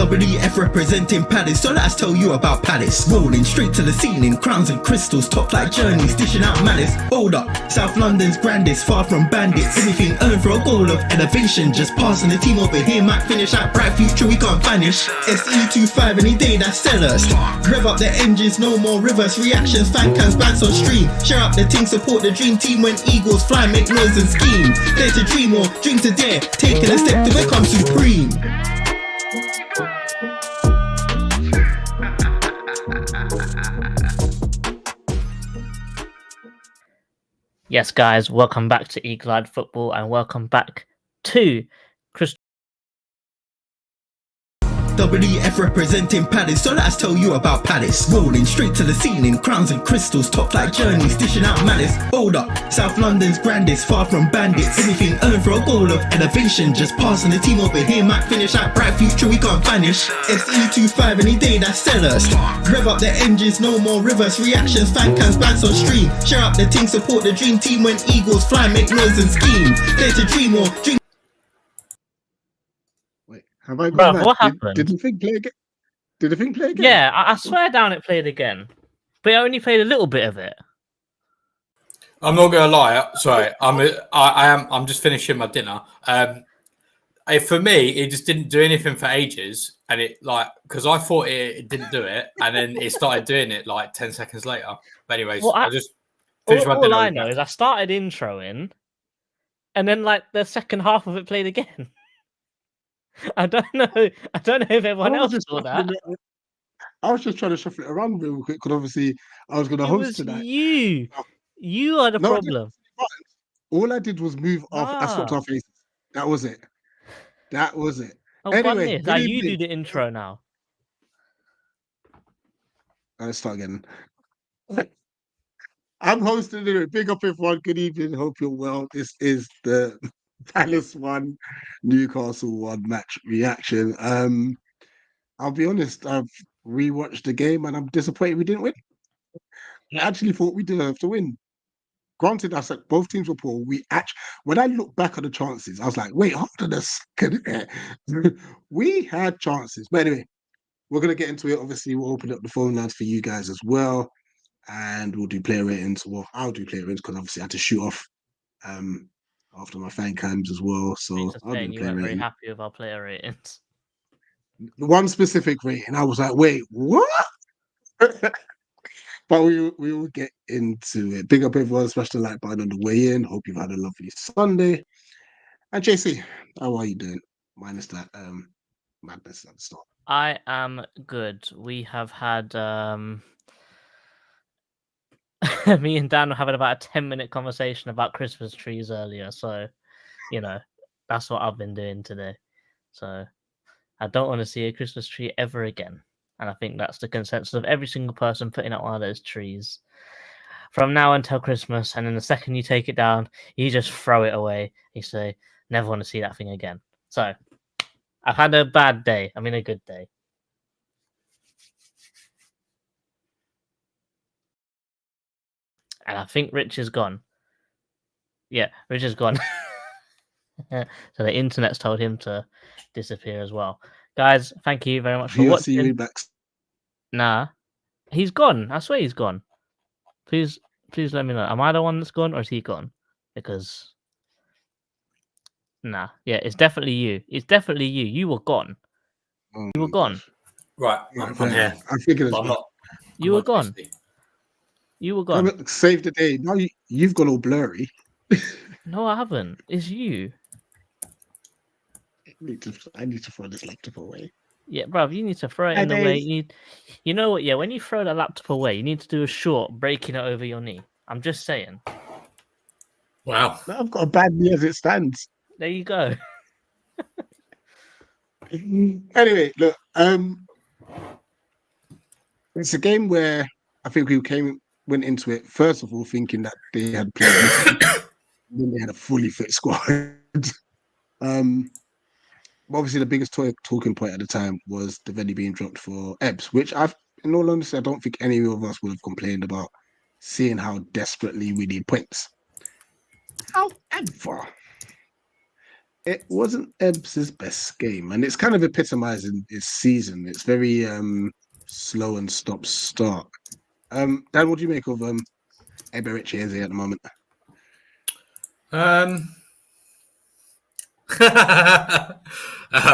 WEF representing Palace, so let's tell you about Palace. Rolling straight to the ceiling, crowns and crystals, top like journeys, dishing out malice. Hold up, South London's grandest, far from bandits. Anything earned for a goal of elevation, just passing the team over here might finish out bright future we can't vanish. SE25 any day, that's SELHURST. Rev up the engines, no more reverse reactions, fan cams, bands on stream. Share up the team, support the dream team when eagles fly, make noise and scheme. Dare to dream or dream to dare, taking a step to become supreme. Yes, guys, welcome back to Eagle-Eyed Football and welcome back to WEF representing Palace, so let's tell you about Palace. Rolling straight to the ceiling, crowns and crystals, top like journeys, dishing out malice. Hold up, South London's grandest, far from bandits. Anything earned for a goal of elevation, just passing the team over here might finish out bright future we can't vanish. SE25 any day, that's SELHURST. Rev up the engines, no more reverse reactions, fan cams, bands on stream. Share up the team, support the dream team when eagles fly, make noise and scheme. Dare to dream or dream. Have I Bruv, what happened? Did the thing play again? Did the thing play again? Yeah, I swear down it played again. But I only played a little bit of it. I'm not gonna lie. Sorry, I'm just finishing my dinner. For me, it just didn't do anything for ages, and it because I thought it didn't do it, and then it started doing it like 10 seconds later. But anyways, Well, I just finished my dinner. All I know is I started introing, and then the second half of it played again. I don't know if everyone else saw that. I was just trying to shuffle it around real quick because obviously I was going to host tonight. You are the problem. All I did was move off. I swapped our faces. That was it. Oh, Anyway, now you do the intro now. Let's start again. I'm hosting it. Big up everyone. Good evening. Hope you're well. This is the Palace 1, Newcastle 1 match reaction. I'll be honest, I've rewatched the game and I'm disappointed we didn't win. I actually thought we deserved to win. Granted, I said both teams were poor. When I look back at the chances, I was like, wait, hold on a second. We had chances. But anyway, we're going to get into it. Obviously, we'll open up the phone lines for you guys as well. And we'll do player ratings. Well, I'll do player ratings because obviously I had to shoot off after my fan cams as well. So I'll do you weren't very happy with our player ratings. One specific rating, I was like, wait, what? But we will get into it. Big up everyone, smash the like button on the way in. Hope you've had a lovely Sunday. And JC, how are you doing? Minus that madness at the start. I am good. We have had me and Dan were having about a 10-minute conversation about Christmas trees earlier, so that's what I've been doing today. So I don't want to see a Christmas tree ever again. And I think that's the consensus of every single person putting up one of those trees from now until Christmas. And then the second you take it down, you just throw it away. You say, never want to see that thing again. So I've had a bad day. I mean, a good day. And I think Rich is gone. Yeah, Rich is gone. So the internet's told him to disappear as well. Guys, thank you very much for watching. Nah, he's gone. I swear he's gone. Please let me know. Am I the one that's gone or is he gone? Because yeah, it's definitely you. It's definitely you. You were gone. You were gone. Right, I'm here. I figured I'm not. You were gone. You were gone. Save the day. Now you've gone all blurry. No, I haven't. It's you. I need to throw this laptop away. Yeah, bruv, you need to throw it in the way. You know what? Yeah, when you throw that laptop away, you need to do a short breaking it over your knee. I'm just saying. Wow. I've got a bad knee as it stands. There you go. Anyway, look, it's a game where I think we went into it first of all thinking that they had played, then they had a fully fit squad. Obviously, the biggest talking point at the time was the Veni being dropped for Ebbs, which in all honesty, I don't think any of us would have complained about, seeing how desperately we need points. However, it wasn't Ebbs' best game, and it's kind of epitomizing his season. It's very slow and stop-start. Dan, what do you make of Eberechi Eze at the moment? I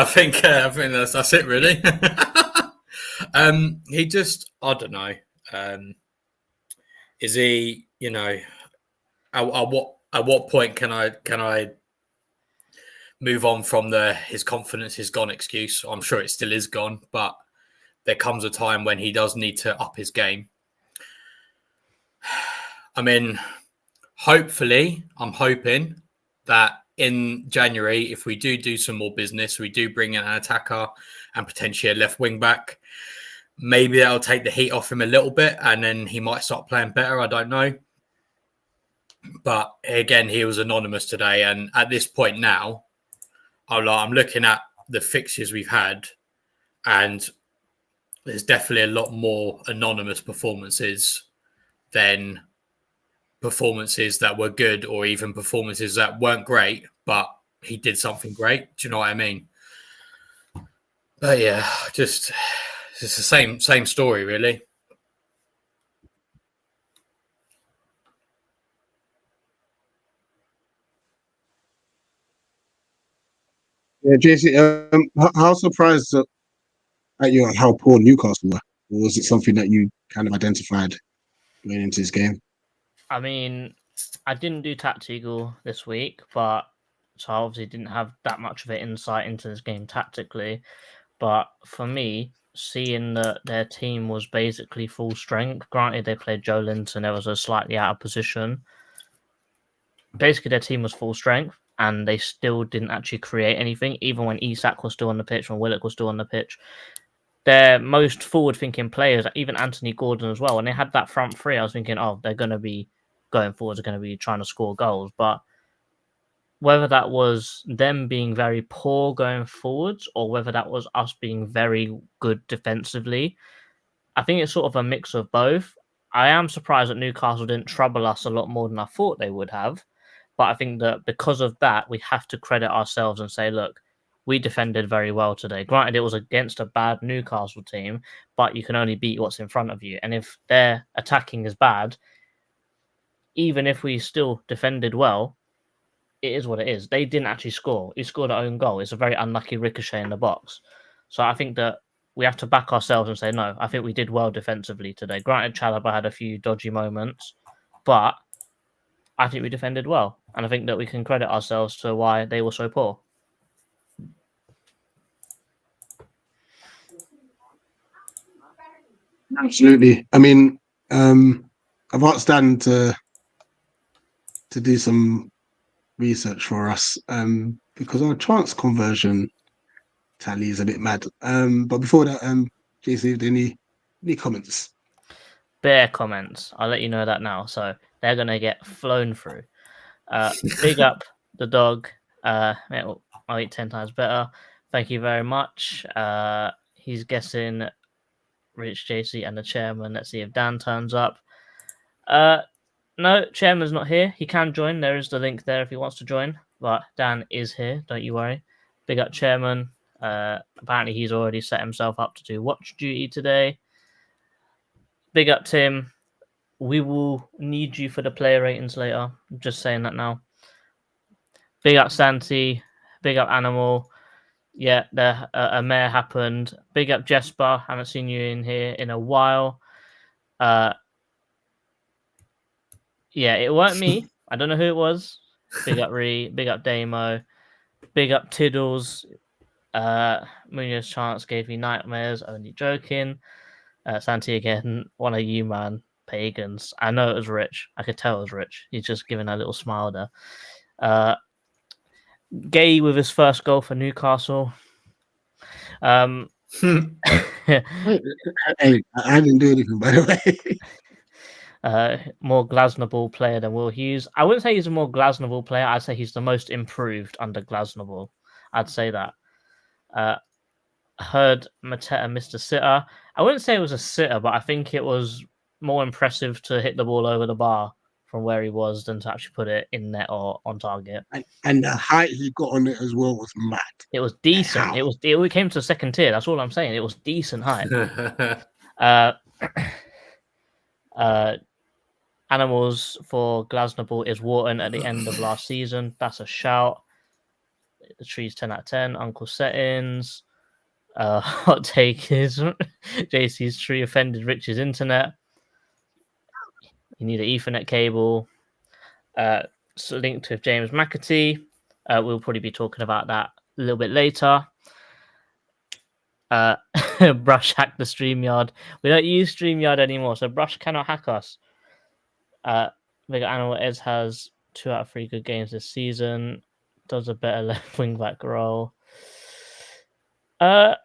think that's it really. He just, I don't know. Is he, at what point can I move on from his confidence is gone excuse? I'm sure it still is gone, but there comes a time when he does need to up his game. I mean, hopefully, I'm hoping that in January, if we do some more business, we do bring in an attacker and potentially a left wing back, maybe that'll take the heat off him a little bit and then he might start playing better. I don't know. But again, he was anonymous today. And at this point now, I'm looking at the fixtures we've had and there's definitely a lot more anonymous performances than performances that were good or even performances that weren't great, but he did something great. Do you know what I mean? But yeah, just it's the same story, really. Yeah, JC, how surprised at you at how poor Newcastle were? Or was it something that you kind of identified going into this game? I mean, I didn't do tactical this week, but so I obviously didn't have that much of an insight into this game tactically. But for me, seeing that their team was basically full strength, granted they played Joe Linton, there was a slightly out of position. Basically, their team was full strength, and they still didn't actually create anything, even when Isak was still on the pitch, when Willock was still on the pitch. Their most forward-thinking players, even Anthony Gordon as well, when they had that front three, I was thinking, oh, they're going to be going forwards, they're going to be trying to score goals. But whether that was them being very poor going forwards or whether that was us being very good defensively, I think it's sort of a mix of both. I am surprised that Newcastle didn't trouble us a lot more than I thought they would have. But I think that because of that, we have to credit ourselves and say, look, we defended very well today. Granted, it was against a bad Newcastle team, but you can only beat what's in front of you. And if their attacking is bad, even if we still defended well, it is what it is. They didn't actually score. He scored an own goal. It's a very unlucky ricochet in the box. So I think that we have to back ourselves and say, no, I think we did well defensively today. Granted, Chalobah had a few dodgy moments, but I think we defended well. And I think that we can credit ourselves to why they were so poor. Absolutely. I mean, I've asked Dan to do some research for us because our chance conversion tally is a bit mad. But before that, JC, any comments? Bare comments. I'll let you know that now. So they're going to get flown through. Big up the dog. I'll eat 10 times better. Thank you very much. He's guessing Rich, JC, and the chairman. Let's see if Dan turns up. No, chairman's not here. He can join. There is the link there if he wants to join. But Dan is here. Don't you worry. Big up chairman. Apparently he's already set himself up to do watch duty today. Big up Tim. We will need you for the player ratings later. I'm just saying that now. Big up Santi. Big up Animal. Yeah, a mare happened. Big up Jesper. Haven't seen you in here in a while. Yeah, it weren't me. I don't know who it was. Big up Ree. Big up Damo. Big up Tiddles. Munoz Chance gave me nightmares. Only joking. Santi again. One of you, man. Pagans. I know it was Rich. I could tell it was Rich. He's just giving a little smile there. Gay with his first goal for Newcastle. Hey, I didn't do anything, by the way. More Glasnoble player than Will Hughes. I wouldn't say he's a more Glasnoble player. I'd say he's the most improved under Glasnoble. I'd say that. Heard Mateta missed a sitter. I wouldn't say it was a sitter, but I think it was more impressive to hit the ball over the bar from where he was than to actually put it in net or on target. And the height he got on it as well was mad. It was decent. How? We came to the second tier. That's all I'm saying. It was decent height. uh, Animals for Glasnable is Wharton at the end of last season. That's a shout. The tree's 10 out of 10. Uncle Settings. Hot take is JC's tree offended Rich's internet. You need an Ethernet cable. So linked with James McAtee. We'll probably be talking about that a little bit later. Brush hacked the StreamYard. We don't use StreamYard anymore, so Brush cannot hack us. Big Animal Eds has 2 out of 3 good games this season. Does a better left wing back role. I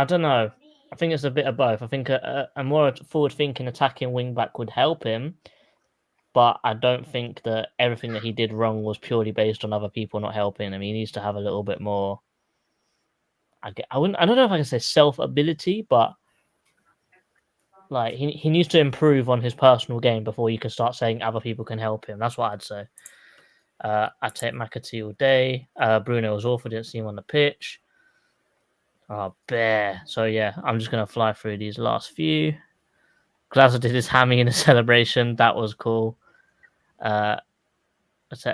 don't know. I think it's a bit of both. I think a more forward-thinking attacking wing back would help him, but I don't think that everything that he did wrong was purely based on other people not helping him. He needs to have a little bit more. I don't know if I can say self-ability, but like he needs to improve on his personal game before you can start saying other people can help him. That's what I'd say. I take McAtee all day. Bruno was awful. Didn't see him on the pitch. Oh, bear. So, yeah, I'm just going to fly through these last few. Glazer did his hammy in a celebration. That was cool. Ateta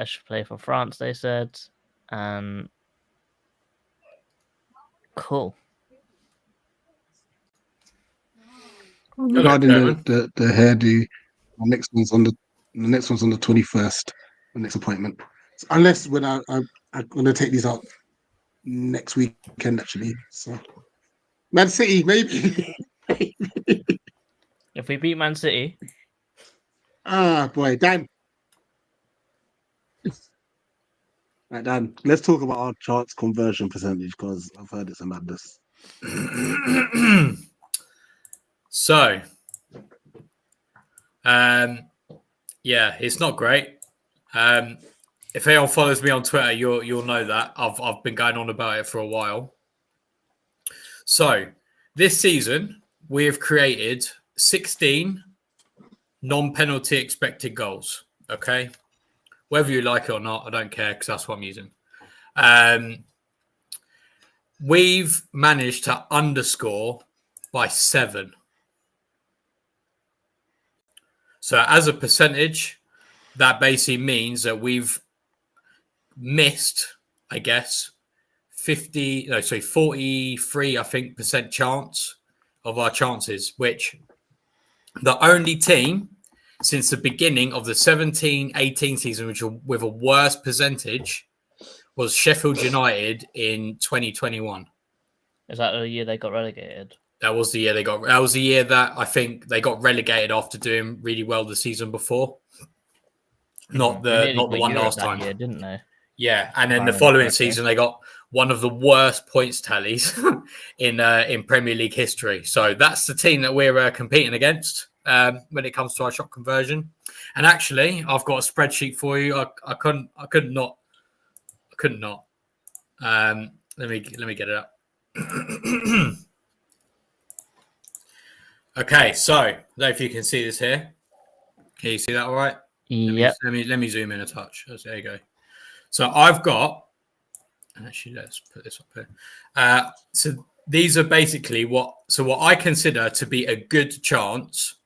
should play for France, they said. And cool. Regarding the hairdo, the next one's on the 21st. The next appointment, unless when I'm going to take these out next weekend actually. So Man City maybe. If we beat Man City, boy, Dan. Right, Dan. Let's talk about our chance conversion percentage because I've heard it's a madness. So, yeah, it's not great. If anyone follows me on Twitter, you'll know that I've been going on about it for a while. So this season we have created 16 non-penalty expected goals. Okay, whether you like it or not, I don't care because that's what I'm using. We've managed to underscore by 7. So as a percentage, that basically means that we've missed, I guess, 43, I think, % chance of our chances, which the only team since the beginning of the 17-18 season, which were with a worse percentage, was Sheffield United in 2021. Is that the year they got relegated? That was the year they got. That was the year that I think they got relegated after doing really well the season before. Not the one last time, year, didn't they? Yeah, and then the following season they got one of the worst points tallies in Premier League history. So that's the team that we're competing against when it comes to our shot conversion. And actually, I've got a spreadsheet for you. I couldn't not. Let me get it up. Okay, so I don't know if you can see this here. Can you see that all right? Yep. Let me zoom in a touch. There you go. So I've got, actually let's put this up here. So these are basically what I consider to be a good chance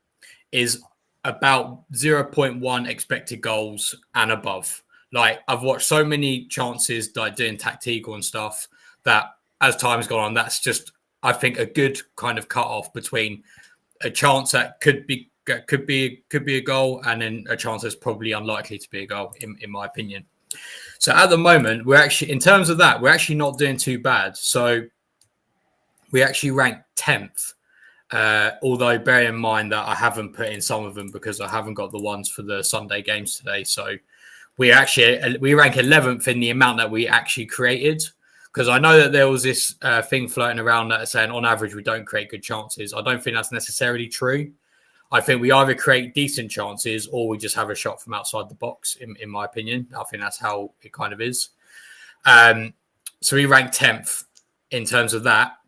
is about 0.1 expected goals and above. Like I've watched so many chances like doing tactical and stuff that as time's gone on, that's just I think a good kind of cut off between a chance that could be a goal and then a chance that's probably unlikely to be a goal in my opinion. So at the moment, we're actually, in terms of that, we're actually not doing too bad. So we actually rank 10th, although bear in mind that I haven't put in some of them because I haven't got the ones for the Sunday games today. So we rank 11th in the amount that we actually created. Because I know that there was this thing floating around that saying on average we don't create good chances. I don't think that's necessarily true. I think we either create decent chances or we just have a shot from outside the box, in my opinion. I think that's how it kind of is. So we rank 10th in terms of that.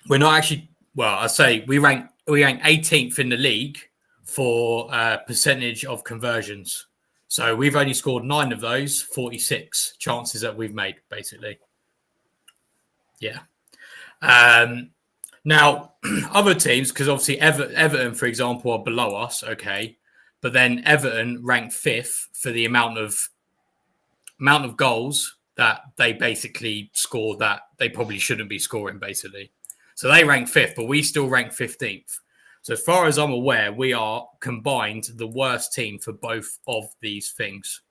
We're not actually, well, I say we rank 18th in the league for percentage of conversions. So we've only scored 9 of those 46 chances that we've made, basically. Yeah. Now, other teams, because obviously Everton, for example, are below us, okay, but then Everton rank 5th for the amount of goals that they basically score that they probably shouldn't be scoring, basically. So they rank 5th, but we still rank 15th. So as far as I'm aware, we are combined the worst team for both of these things.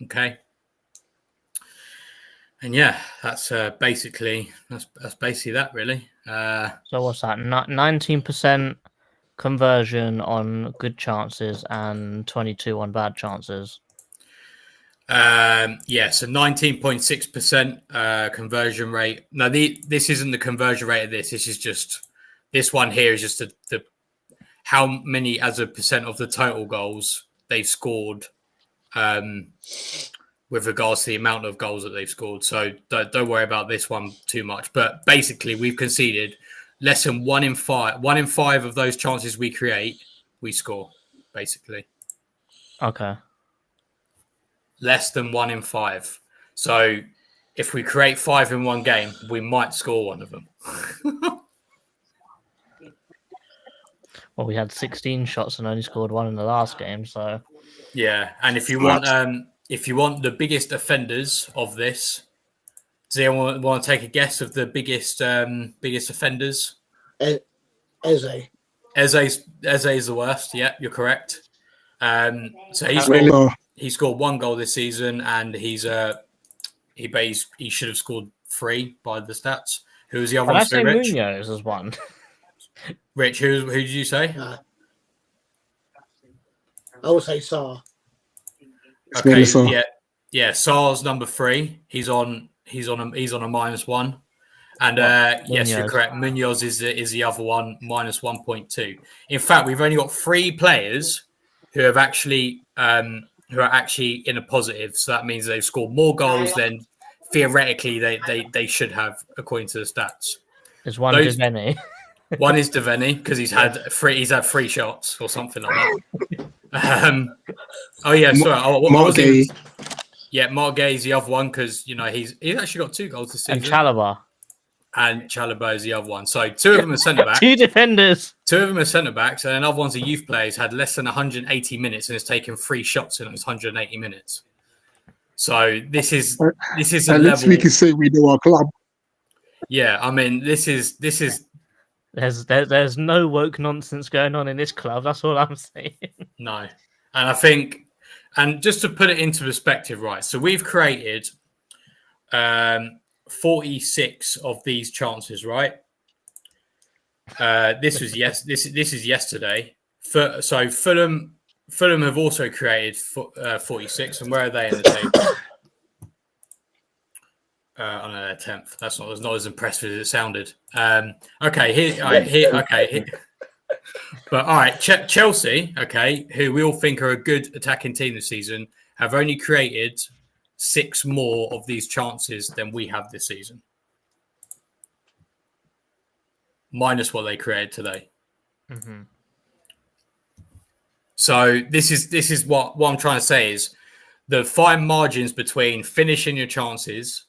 Okay. And yeah, that's basically that, really. So what's that? 19% conversion on good chances and 22 on bad chances. So 19.6% conversion rate. No, this isn't the conversion rate of this. This one here is just the how many as a percent of the total goals they've scored, with regards to the amount of goals that they've scored. So don't worry about this one too much. But basically, we've conceded less than 1 in 5. 1 in 5 of those chances we create, we score. Basically, Okay. less than 1 in 5. So if we create 5 in one game, we might score one of them. Well, we had 16 shots and only scored 1 in the last game, so Yeah, and if you want the biggest offenders of this, does anyone want to take a guess of the biggest offenders? Eze. Eze is the worst. Yeah, you're correct. So he scored 1 goal this season, and he should have scored 3 by the stats. Who was the other Can one? I say Rich? Munoz as one? Rich, who did you say? I would say Saar. Okay, yeah. Saar's number 3. He's on a -1. And yes, you're correct. Munoz is the other one, -1.2. In fact, we've only got 3 players who are actually in a positive. So that means they've scored more goals than theoretically they should have, according to the stats. There's one Devaney. One is Devaney because he's had 3 shots or something like that. Mark Gay. Yeah, Mark Gay is the other one because he's actually got 2 goals this season. And Chalobah is the other one. So 2 of them are centre backs. 2 defenders. 2 of them are centre backs, and another one's a youth player. He's had less than 180 minutes and has taken 3 shots in those 180 minutes. So this is a level. We can say we know our club. Yeah, I mean this is. There's no woke nonsense going on in this club. That's all I'm saying. No, and I think, and just to put it into perspective, right? So we've created 46 of these chances, right? This is yesterday. So Fulham have also created 46, and where are they in the table? I know they're 10th. That's not as impressive as it sounded. Okay. But all right, Chelsea, okay, who we all think are a good attacking team this season, have only created 6 more of these chances than we have this season, minus what they created today. Mm-hmm. So this is what I'm trying to say is the fine margins between finishing your chances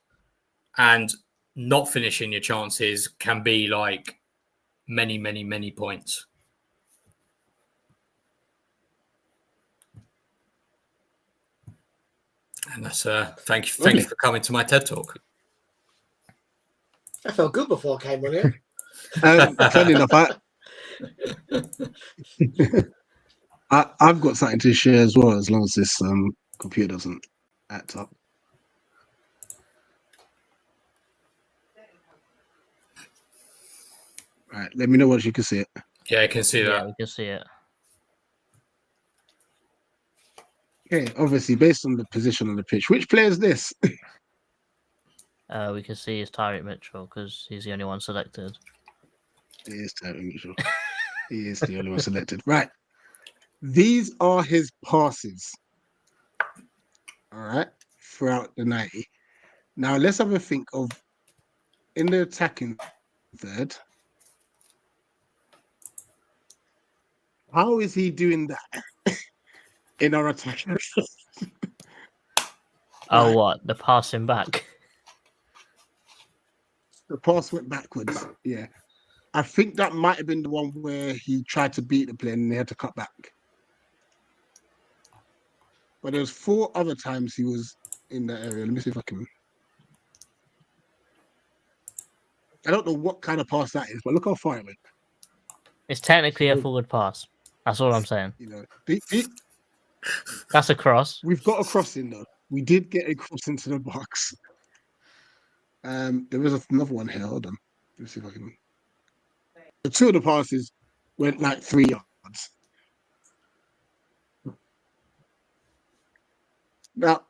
and not finishing your chances can be like many, many, many points. And that's thank you for coming to my TED Talk. I felt good before I came on here. Funny enough, I've got something to share as well, as long as this computer doesn't act up. Right, let me know once you can see it. Yeah, I can see that. Yeah, we can see it. Okay, obviously, based on the position on the pitch, which player is this? We can see it's Tyreek Mitchell because he's the only one selected. It is Tyreek Mitchell. He is the only one selected. Right. These are his passes. All right. Throughout the 90. Now, let's have a think of in the attacking third. How is he doing that in our attack? Oh, Right. what? The passing back. The pass went backwards. Yeah. I think that might have been the one where he tried to beat the player and they had to cut back. But there was 4 other times he was in that area. Let me see if I can. I don't know what kind of pass that is, but look how far it went. It's technically a So, forward pass. That's all I'm saying. you know, That's a cross. we've got a crossing though. We did get a cross into the box. There was another one here. Hold on. Let's see if I can. The 2 of the passes went like 3 yards. Now,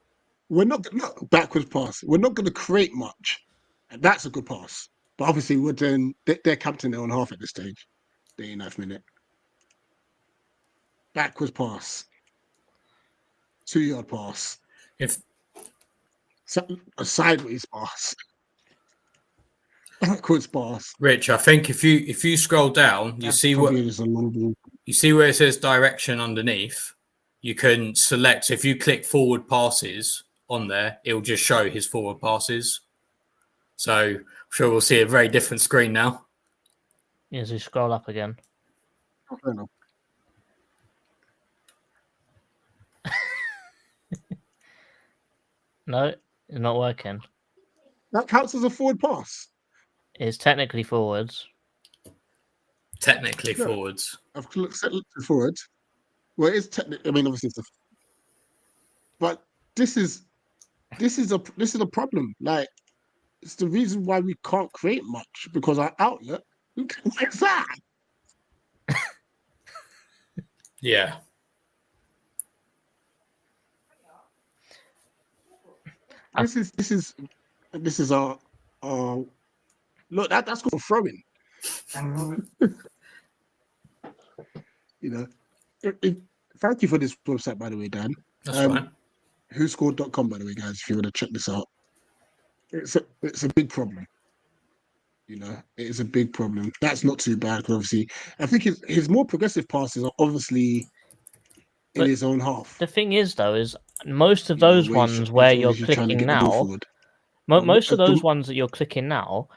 we're not backwards pass. We're not going to create much. And that's a good pass. But obviously, we're doing they're captain their own half at this stage. The 89th minute. Backwards pass. 2-yard pass. If A sideways pass. Backwards pass. Rich, I think if you scroll down, you That's see what probably just a long ball. you see where it says direction underneath. You can select if you click forward passes on there, it'll just show his forward passes. So I'm sure we'll see a very different screen now. As you scroll up again. I don't know. No, it's not working. That counts as a forward pass. It's technically forwards. Technically No. forwards. I've looked forward. Well, it is technically. I mean, obviously, but this is a problem. Like, it's the reason why we can't create much because our outlet. What's that? Yeah. This is our look. That's called throwing. You know. Thank you for this website, by the way, Dan. That's right. Whoscored.com, by the way, guys, if you want to check this out. It's a big problem. You know, it is a big problem. That's not too bad, because obviously, I think his more progressive passes are obviously in But his own half. The thing is, though, is most of You know, those where he's ones where you're obviously trying to clicking get the ball now, forward. most of the- those ones that you're clicking now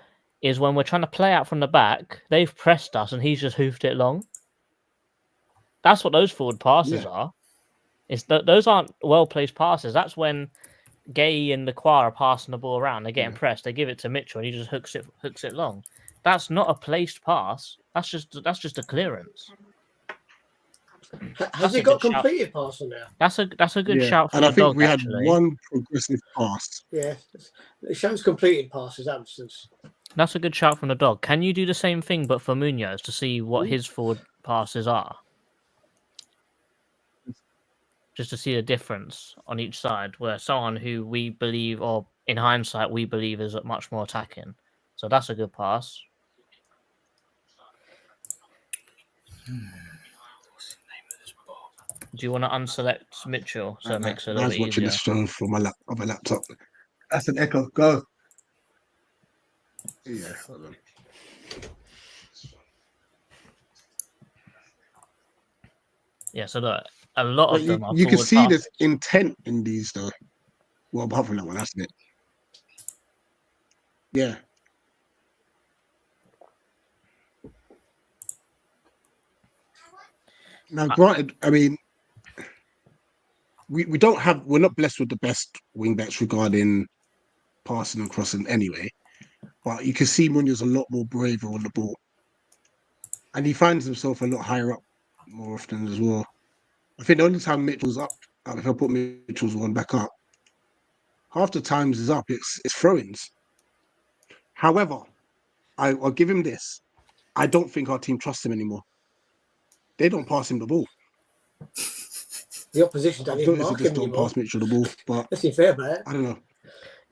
is when we're trying to play out from the back, they've pressed us and he's just hoofed it long. That's what those forward passes Yeah. are. Those aren't well-placed passes. That's when Gay and the Qua are passing the ball around. They're getting Yeah. pressed. They give it to Mitchell and he just hooks it long. That's not a placed pass. That's just a clearance. Has That's he a got good shout. completed pass on there? That's a good Yeah. shout from And I the think dog, we had actually. one progressive pass. Yeah, it shows completed passes. Absence. That's a good shout from the dog. Can you do the same thing but for Munoz to see what his forward passes are? Just to see the difference on each side, where someone who we believe, or in hindsight, we believe is much more attacking. So that's a good pass. Do you want to unselect Mitchell so it makes it a I little was bit watching easier? this show from my laptop. That's an echo. Go. Yeah. Hold on. Yeah, so look, a lot But of them are you can forward see passes. there's intent in these, though. Well, apart from that one, that's it. Yeah. Now, granted, I mean, we're not blessed with the best wing backs regarding passing and crossing anyway. But you can see Munoz a lot more braver on the ball. And he finds himself a lot higher up more often as well. I think the only time Mitchell's up, if I put Mitchell's one back up, half the times he's up, it's throw-ins. However, I'll give him this. I don't think our team trusts him anymore. They don't pass him the ball. The opposition don't even Notice they mark just him don't anymore. pass Mitchell the ball. But Let's be fair about it. I don't know.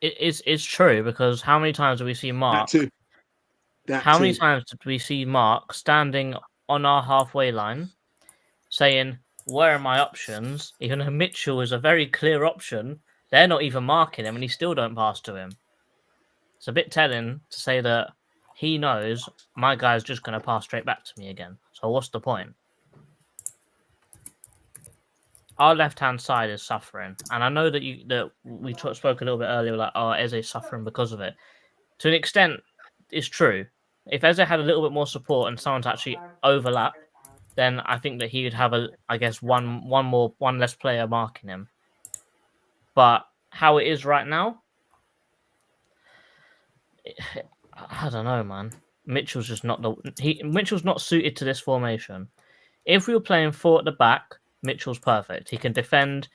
It's true, because how many times do we see Mark? That too. How many times did we see Mark standing on our halfway line saying, "Where are my options?" Even though Mitchell is a very clear option, they're not even marking him and he still don't pass to him. It's a bit telling to say that he knows my guy's just going to pass straight back to me again. So what's the point? our left-hand side is suffering, and I know that we spoke a little bit earlier, like, oh, Eze's suffering because of it. To an extent, it's true. If Eze had a little bit more support and someone to actually overlap, then I think that he would have one less player marking him. But how it is right now, I don't know, man. Mitchell's just not Mitchell's not suited to this formation. If we were playing 4 at the back, Mitchell's perfect. He can defend,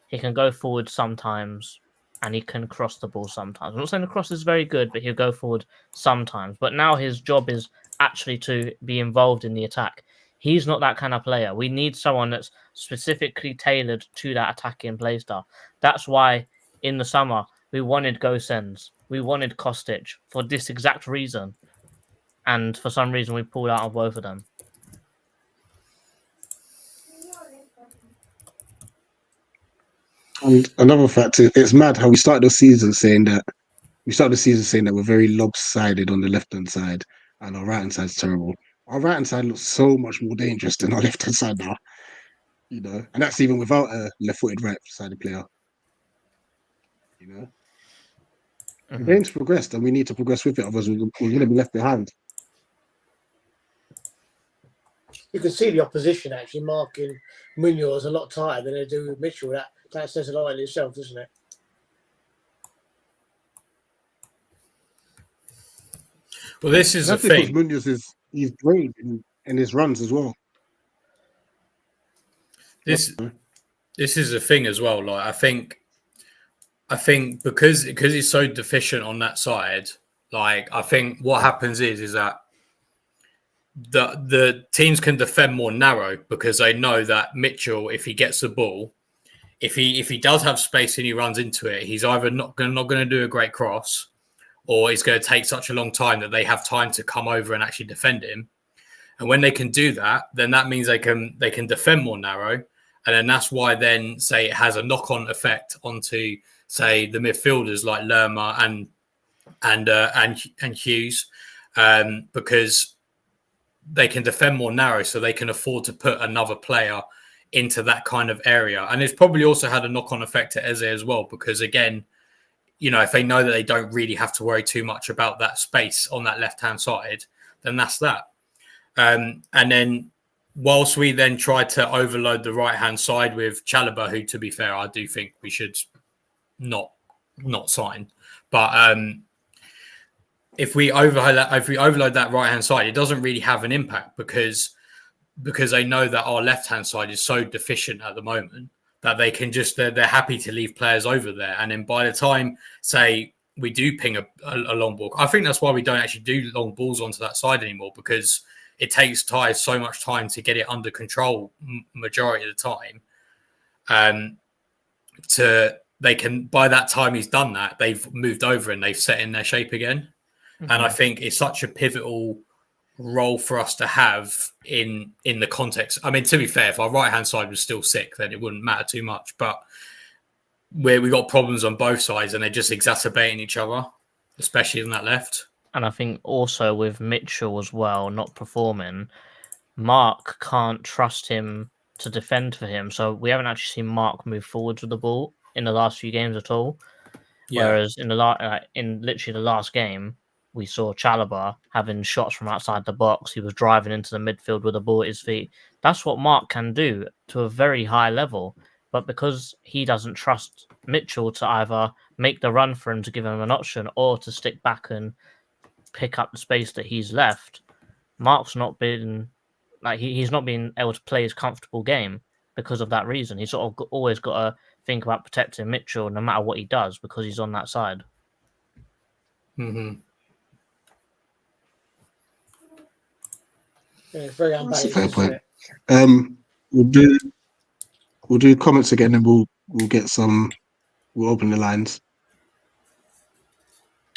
he can go forward sometimes, and he can cross the ball sometimes. I'm not saying the cross is very good, but he'll go forward sometimes. But now his job is actually to be involved in the attack. He's not that kind of player. We need someone that's specifically tailored to that attacking playstyle. That's why in the summer we wanted Gosens, we wanted Kostic for this exact reason. And for some reason we pulled out of both of them. And another fact, it's mad how we started the season saying that we're very lopsided on the left hand side and our right hand side's terrible. Our right hand side looks so much more dangerous than our left hand side now, you know, and that's even without a left-footed right-sided player. You know, the game's progressed, and we need to progress with it. Otherwise, we're going to be left behind. You can see the opposition actually marking Munoz a lot tighter than they do with Mitchell. That says a lot in itself, doesn't it? Well, this is That's the because thing. Munoz he's great in his runs as well. This is the thing as well. Like I think because he's so deficient on that side, like I think what happens is that the teams can defend more narrow because they know that Mitchell, if he gets the ball, if he does have space and he runs into it, he's either not going to do a great cross, or it's going to take such a long time that they have time to come over and actually defend him. And when they can do that, then that means they can defend more narrow, and then that's why then say it has a knock-on effect onto say the midfielders like Lerma and Hughes, because they can defend more narrow, so they can afford to put another player into that kind of area. And it's probably also had a knock-on effect to Eze as well, because again, you know, if they know that they don't really have to worry too much about that space on that left-hand side, then that's that. And then whilst we then try to overload the right-hand side with Chalobah, who, to be fair, I do think we should not sign. But if we overload that right-hand side, it doesn't really have an impact because they know that our left-hand side is so deficient at the moment that they can just they're happy to leave players over there. And then by the time, say, we do ping a long ball, I think that's why we don't actually do long balls onto that side anymore, because it takes Ty so much time to get it under control majority of the time. They can, by that time he's done that, they've moved over and they've set in their shape again. Mm-hmm. And I think it's such a pivotal role for us to have in the context. I mean, to be fair, if our right hand side was still sick, then it wouldn't matter too much. But we got problems on both sides and they're just exacerbating each other, especially on that left. And I think also with Mitchell as well not performing, Mark can't trust him to defend for him. So we haven't actually seen Mark move forwards with the ball in the last few games at all. Yeah. Whereas in literally the last game, we saw Chalobah having shots from outside the box. He was driving into the midfield with the ball at his feet. That's what Mark can do to a very high level. But because he doesn't trust Mitchell to either make the run for him to give him an option or to stick back and pick up the space that he's left, Mark's not been he's not been able to play his comfortable game because of that reason. He's sort of always got to think about protecting Mitchell no matter what he does because he's on that side. Mm-hmm. Yeah, it's very unbalanced. That's a fair point. We'll do comments again, and we'll open the lines,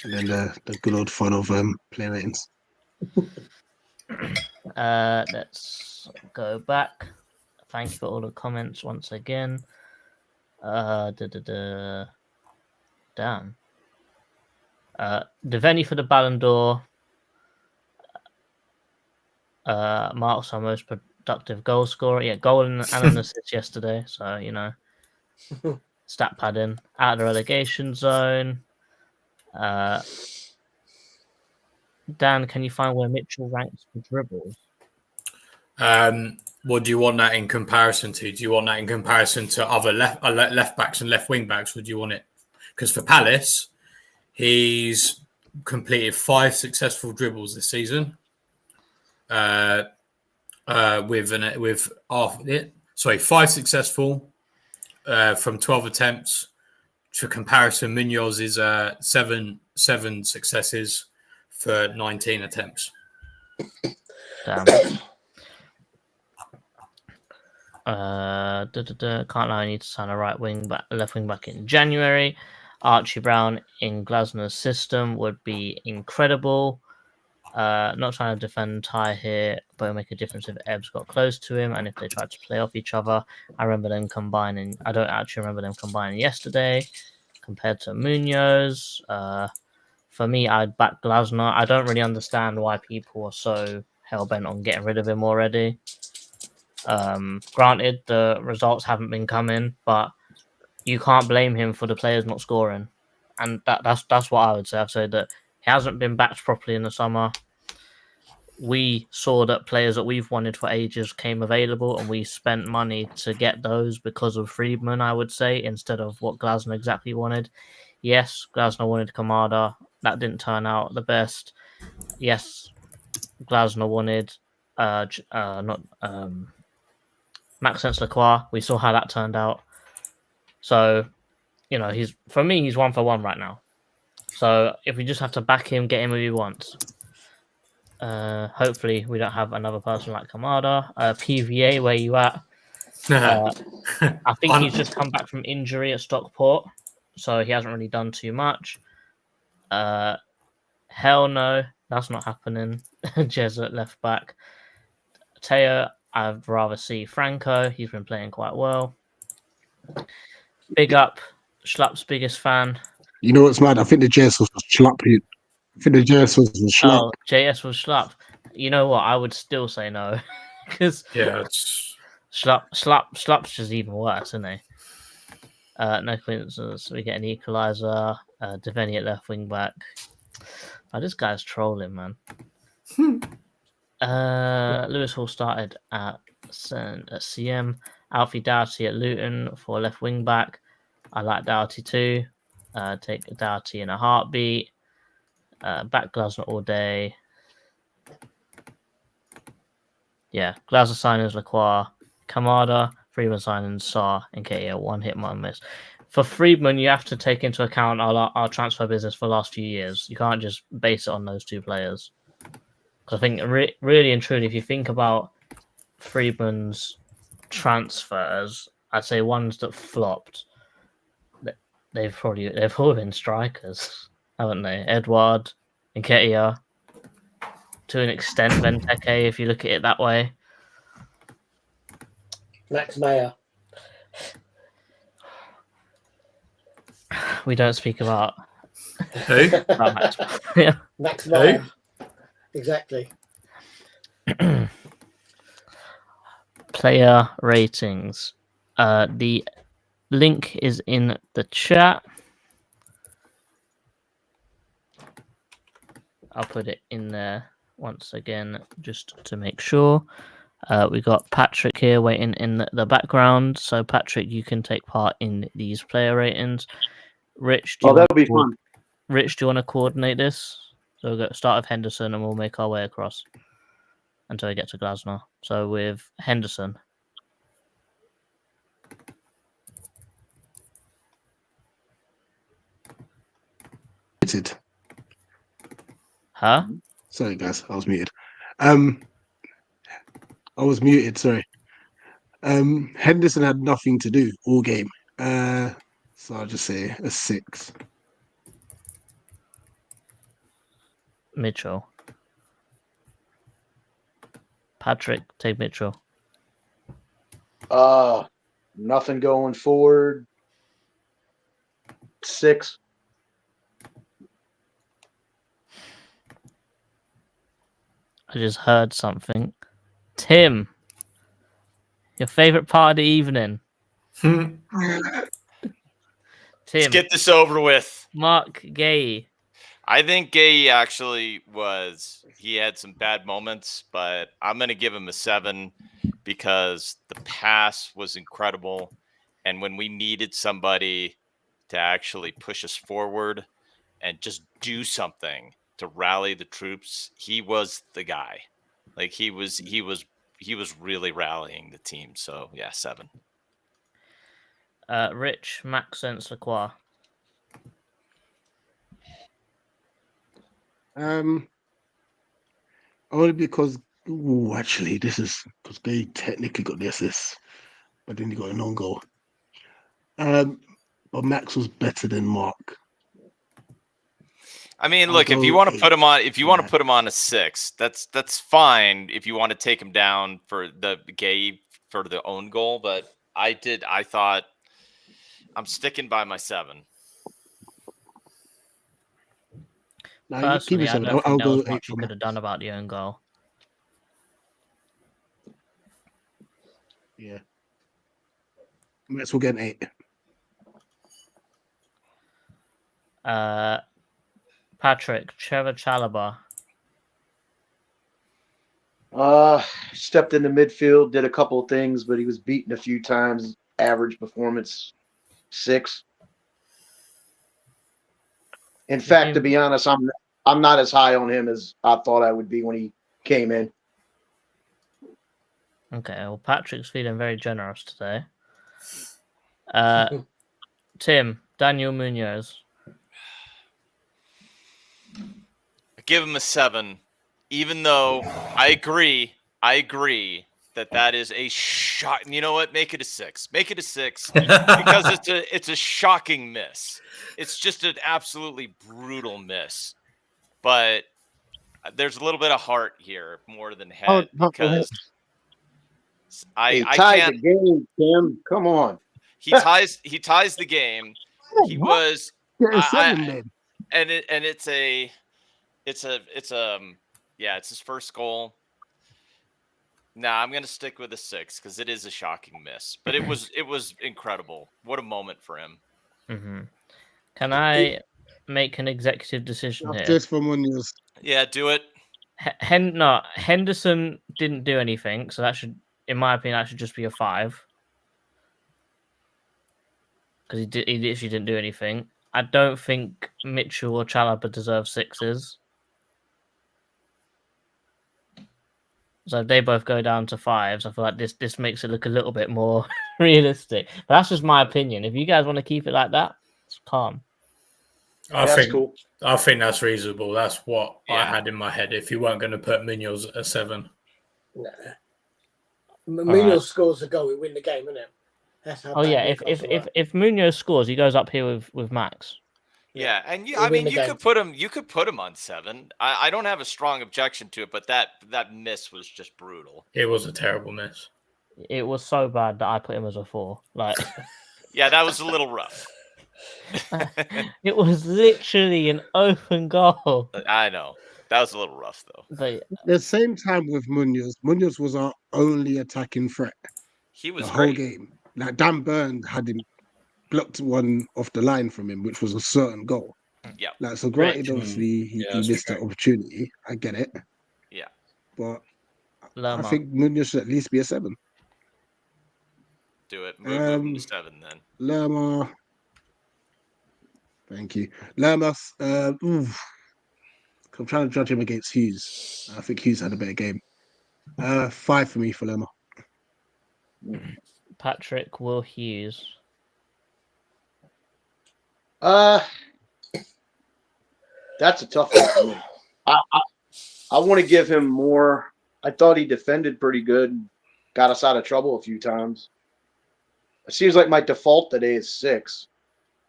and then the good old fun of player ratings. Let's go back. Thank you for all the comments once again. Damn. Deveni for the Ballon d'Or. Mark's our most productive goal scorer. Yeah, goal and an assist yesterday. So, you know, stat padding. Out of the relegation zone. Dan, can you find where Mitchell ranks for dribbles? What do you want that in comparison to? Do you want that in comparison to other left backs and left wing backs? Or do you want it? Because for Palace, he's completed 5 successful dribbles this season. With 5 successful from 12 attempts. For comparison, Munoz is 7 successes for 19 attempts. Damn. Can't lie, I need to sign a left wing back in January. Archie Brown in Glasner's system would be incredible. Not trying to defend Ty here, but it'll make a difference if Ebbs got close to him and if they tried to play off each other. I remember them combining. I don't actually remember them combining yesterday compared to Munoz. For me, I'd back Glasner. I don't really understand why people are so hell-bent on getting rid of him already. Granted, the results haven't been coming, but you can't blame him for the players not scoring. And that's what I would say. I'd say that he hasn't been backed properly in the summer. We saw that players that we've wanted for ages came available, and we spent money to get those because of Friedman, I would say, instead of what Glasner exactly wanted. Yes, Glasner wanted Kamada. That didn't turn out the best. Yes, Glasner wanted Maxence Lacroix. We saw how that turned out. So, you know, he's 1 for 1 right now. So if we just have to back him, get him who he wants. Hopefully we don't have another person like Kamada. PVA, where you at? I think he's just come back from injury at Stockport, so he hasn't really done too much. Hell no, that's not happening. Jez at left back. Teo, I'd rather see Franco. He's been playing quite well. Big up, Schlapp's biggest fan. You know what's mad? I think the JS was Schlapp. I think the JS was Schlapp. Oh, JS was Schlapp. You know what? I would still say no. Because Schlapp's just even worse, isn't he? No coincidence. We get an equaliser. Devaney at left wing back. Oh, this guy's trolling, man. Lewis Hall started at CM. Alfie Doughty at Luton for left wing back. I like Doughty too. Take Doughty in a heartbeat. Back Glasner all day. Yeah, Glasner signings Lacroix, Kamada, Friedman signings Sarr, and KO. One hit, one miss. For Friedman, you have to take into account our transfer business for the last few years. You can't just base it on those 2 players. Because I think really and truly, if you think about Friedman's transfers, I'd say ones that flopped, they've all been strikers, haven't they? Edward, Nketiah, to an extent, Benteke, if you look at it that way. Max Meyer. We don't speak about Who? Max. Yeah. Max Meyer. Exactly. Player ratings. The link is in the chat. I'll put it in there once again just to make sure. We got Patrick here waiting in the background. So Patrick, you can take part in these player ratings. Rich, that'll be fun. Rich, do you want to coordinate this? So we'll start with Henderson and we'll make our way across until we get to Glasner. So with Henderson. Huh? Sorry, guys, I was muted. I was muted. Sorry. Henderson had nothing to do all game, so I'll just say a 6. Mitchell. Patrick, take Mitchell. Nothing going forward. 6. I just heard something. Tim. Your favorite part of the evening, Hmm. Let's Tim. get this over with. Mark Gay. I think Gay actually he had some bad moments, but I'm going to give him a 7 because the pass was incredible. And when we needed somebody to actually push us forward and just do something to rally the troops, he was the guy. Like he was really rallying the team. So yeah, 7. Rich Maxence Lacroix. Only because, actually, this is because Gay technically got the assist, but then he got an own goal. But Max was better than Mark. I mean, I'll look, if you go want to put 8. him on, if you want to Yeah. put him on a 6, that's fine. If you want to take him down for the Gay for the own goal, but I thought I'm sticking by my 7. Nah, you keep Personally, it I 7. don't I'll think there go was 8 much for you could Max. have done about the own goal. Yeah. Max will get an 8. Patrick Trevor Chalobah. Stepped into midfield, did a couple of things, but he was beaten a few times. Average performance, 6. In fact, to be honest, I'm not as high on him as I thought I would be when he came in. Okay, well, Patrick's feeling very generous today. Tim, Daniel Munoz. I give him a 7, even though I agree that is a shock. You know what? Make it a 6. Make it a 6 because it's a shocking miss. It's just an absolutely brutal miss. But there's a little bit of heart here more than head because He I tied can't. the game, Tim. Come on. He ties the game. He What? was Get a 7 then. it's his first goal. Nah, I'm gonna stick with a 6 because it is a shocking miss, but it was incredible. What a moment for him. Mm-hmm. Can I make an executive decision here? Just for Munoz. Yeah, do it. Henderson didn't do anything, so that should, in my opinion, that should just be a 5 because he literally didn't do anything. I don't think Mitchell or Chalobah deserve 6s. So if they both go down to 5s, I feel like this makes it look a little bit more realistic. But that's just my opinion. If you guys want to keep it like that, it's calm. That's cool. I think that's reasonable. That's what I Yeah. had in my head. If you weren't going to put Munoz a 7, Nah. Munoz scores a goal, we win the game, isn't it? That's how. Oh bad yeah, Newcastle are. if Munoz scores, he goes up here with Max. Yeah, and They I win mean, the you game. could put him. You could put him on 7. I don't have a strong objection to it, but that miss was just brutal. it was a terrible miss. It was so bad that I put him as a 4. Like, Yeah, that was a little rough. it was literally an open goal. I know that was a little rough though. But The same time with Munoz. Munoz was our only attacking threat He the was whole great. game. Like Dan Burn had him blocked one off the line from him, which was a certain goal. Yeah. Like, so granted, Rich. obviously he that's missed true. that opportunity. I get it. Yeah. But Lerma. I think Munoz should at least be a 7. Do it. Move him to 7 then. Lerma. Thank you. Lerma. I'm trying to judge him against Hughes. I think Hughes had a better game. 5 for me for Lerma. Patrick Will Hughes. That's a tough one for me. I want to give him more. I thought he defended pretty good, got us out of trouble a few times. It seems like my default today is 6.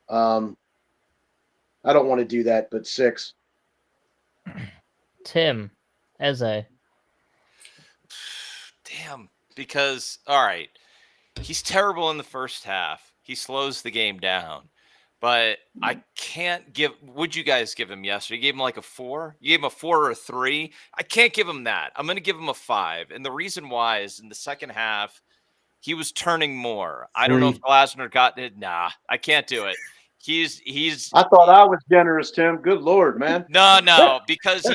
I don't want to do that, but 6. Tim Eze. Damn. Because all right, he's terrible in the first half. He slows the game down. But I can't give. Would you guys give him yesterday? You gave him like a 4. You gave him a 4 or a 3. I can't give him that. I'm going to give him a 5. And the reason why is in the second half, he was turning more. I don't know if Glasner got it. Nah, I can't do it. He's I thought I was generous, Tim. Good Lord, man. no, because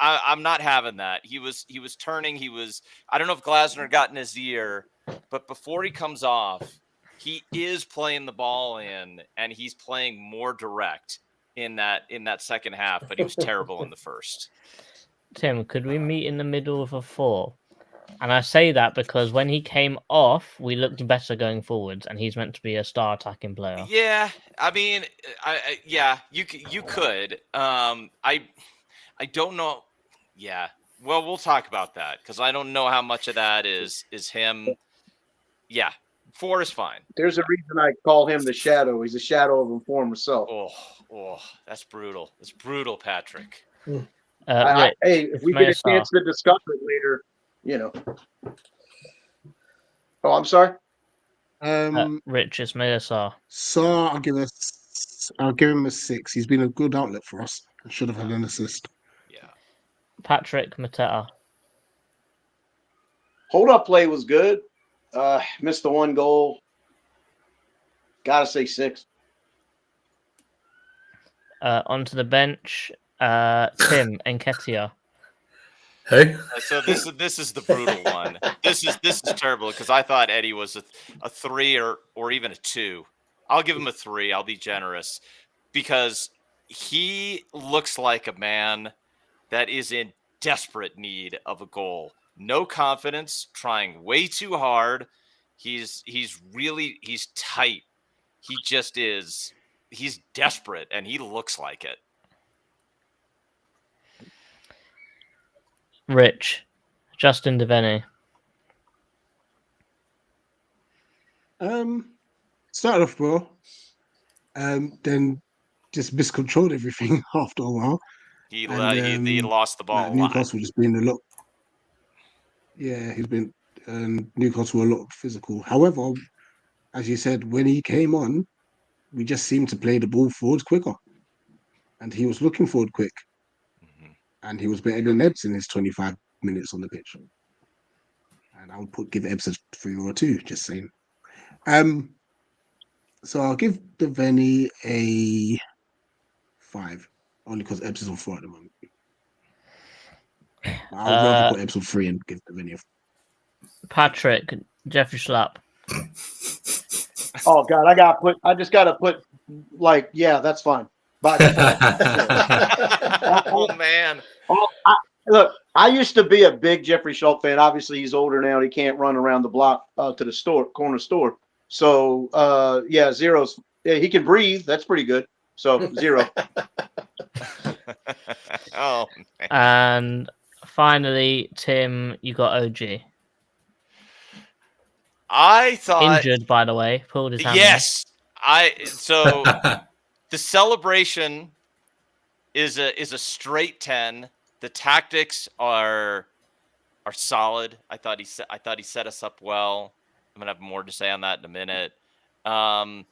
I'm not having that. He was turning. I don't know if Glasner got in his ear, but before he comes off, he is playing the ball in, and he's playing more direct in that second half, but he was terrible in the first. Tim, could we meet in the middle of a 4? And I say that because when he came off, we looked better going forwards, and he's meant to be a star attacking player. Yeah, I mean, you could. I don't know. Yeah, well, we'll talk about that because I don't know how much of that is him. Yeah, 4 is fine. There's a reason I call him the shadow. He's a shadow of his former self. Oh, that's brutal. That's brutal, Patrick. Rich, hey, if we get a chance to discuss it later, you know. Oh, I'm sorry. Rich, it's Mayasar. Sarr, I'll give him a 6. He's been a good outlet for us and should have had an assist. Yeah. Patrick Mateta. Hold up play was good. Missed the 1 goal. Gotta say 6. Onto the bench, Tim Nketiah. Hey, So this is the brutal one. This is terrible because I thought Eddie was a 3 or even a 2. I'll give him a 3. I'll be generous because he looks like a man that is in desperate need of a goal. No confidence, trying way too hard. He's tight. He just is. He's desperate, and he looks like it. Rich, Justin Devaney. Started off well, then just miscontrolled everything after a while. He lost the ball. Newcastle just been a lot. Yeah, he's been Newcastle a lot physical. However, as you said, when he came on, we just seemed to play the ball forward quicker, and he was looking forward quick. And he was better than Ebbs in his 25 minutes on the pitch. And I would give Ebbs a 3 or a 2, just saying. So I'll give Devaney a 5, only because Ebbs is on 4 at the moment. I'll rather put Ebbs on 3 and give Devaney a 4. Patrick, Jeffrey Schlapp. Oh God, I just gotta put like, yeah, that's fine. But oh man. Look, I used to be a big Jeffrey Schultz fan. Obviously, he's older now. He can't run around the block to the corner store. So, 0's. Yeah, he can breathe. That's pretty good. So, 0. Oh, man. And finally, Tim, you got OG. I thought Injured, by the way. Pulled his hammy. Yes. So the celebration is a straight 10. The tactics are solid. I thought he set us up well. I'm gonna have more to say on that in a minute. I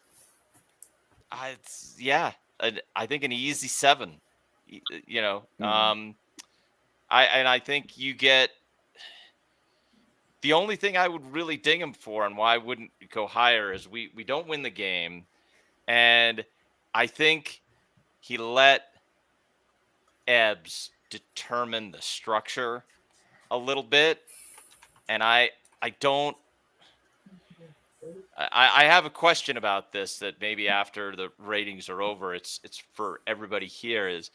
think an easy 7. You know, I think you get. The only thing I would really ding him for and why I wouldn't go higher is we don't win the game, and I think he let Ebbs determine the structure a little bit, and I have a question about this that maybe after the ratings are over, it's for everybody here. Is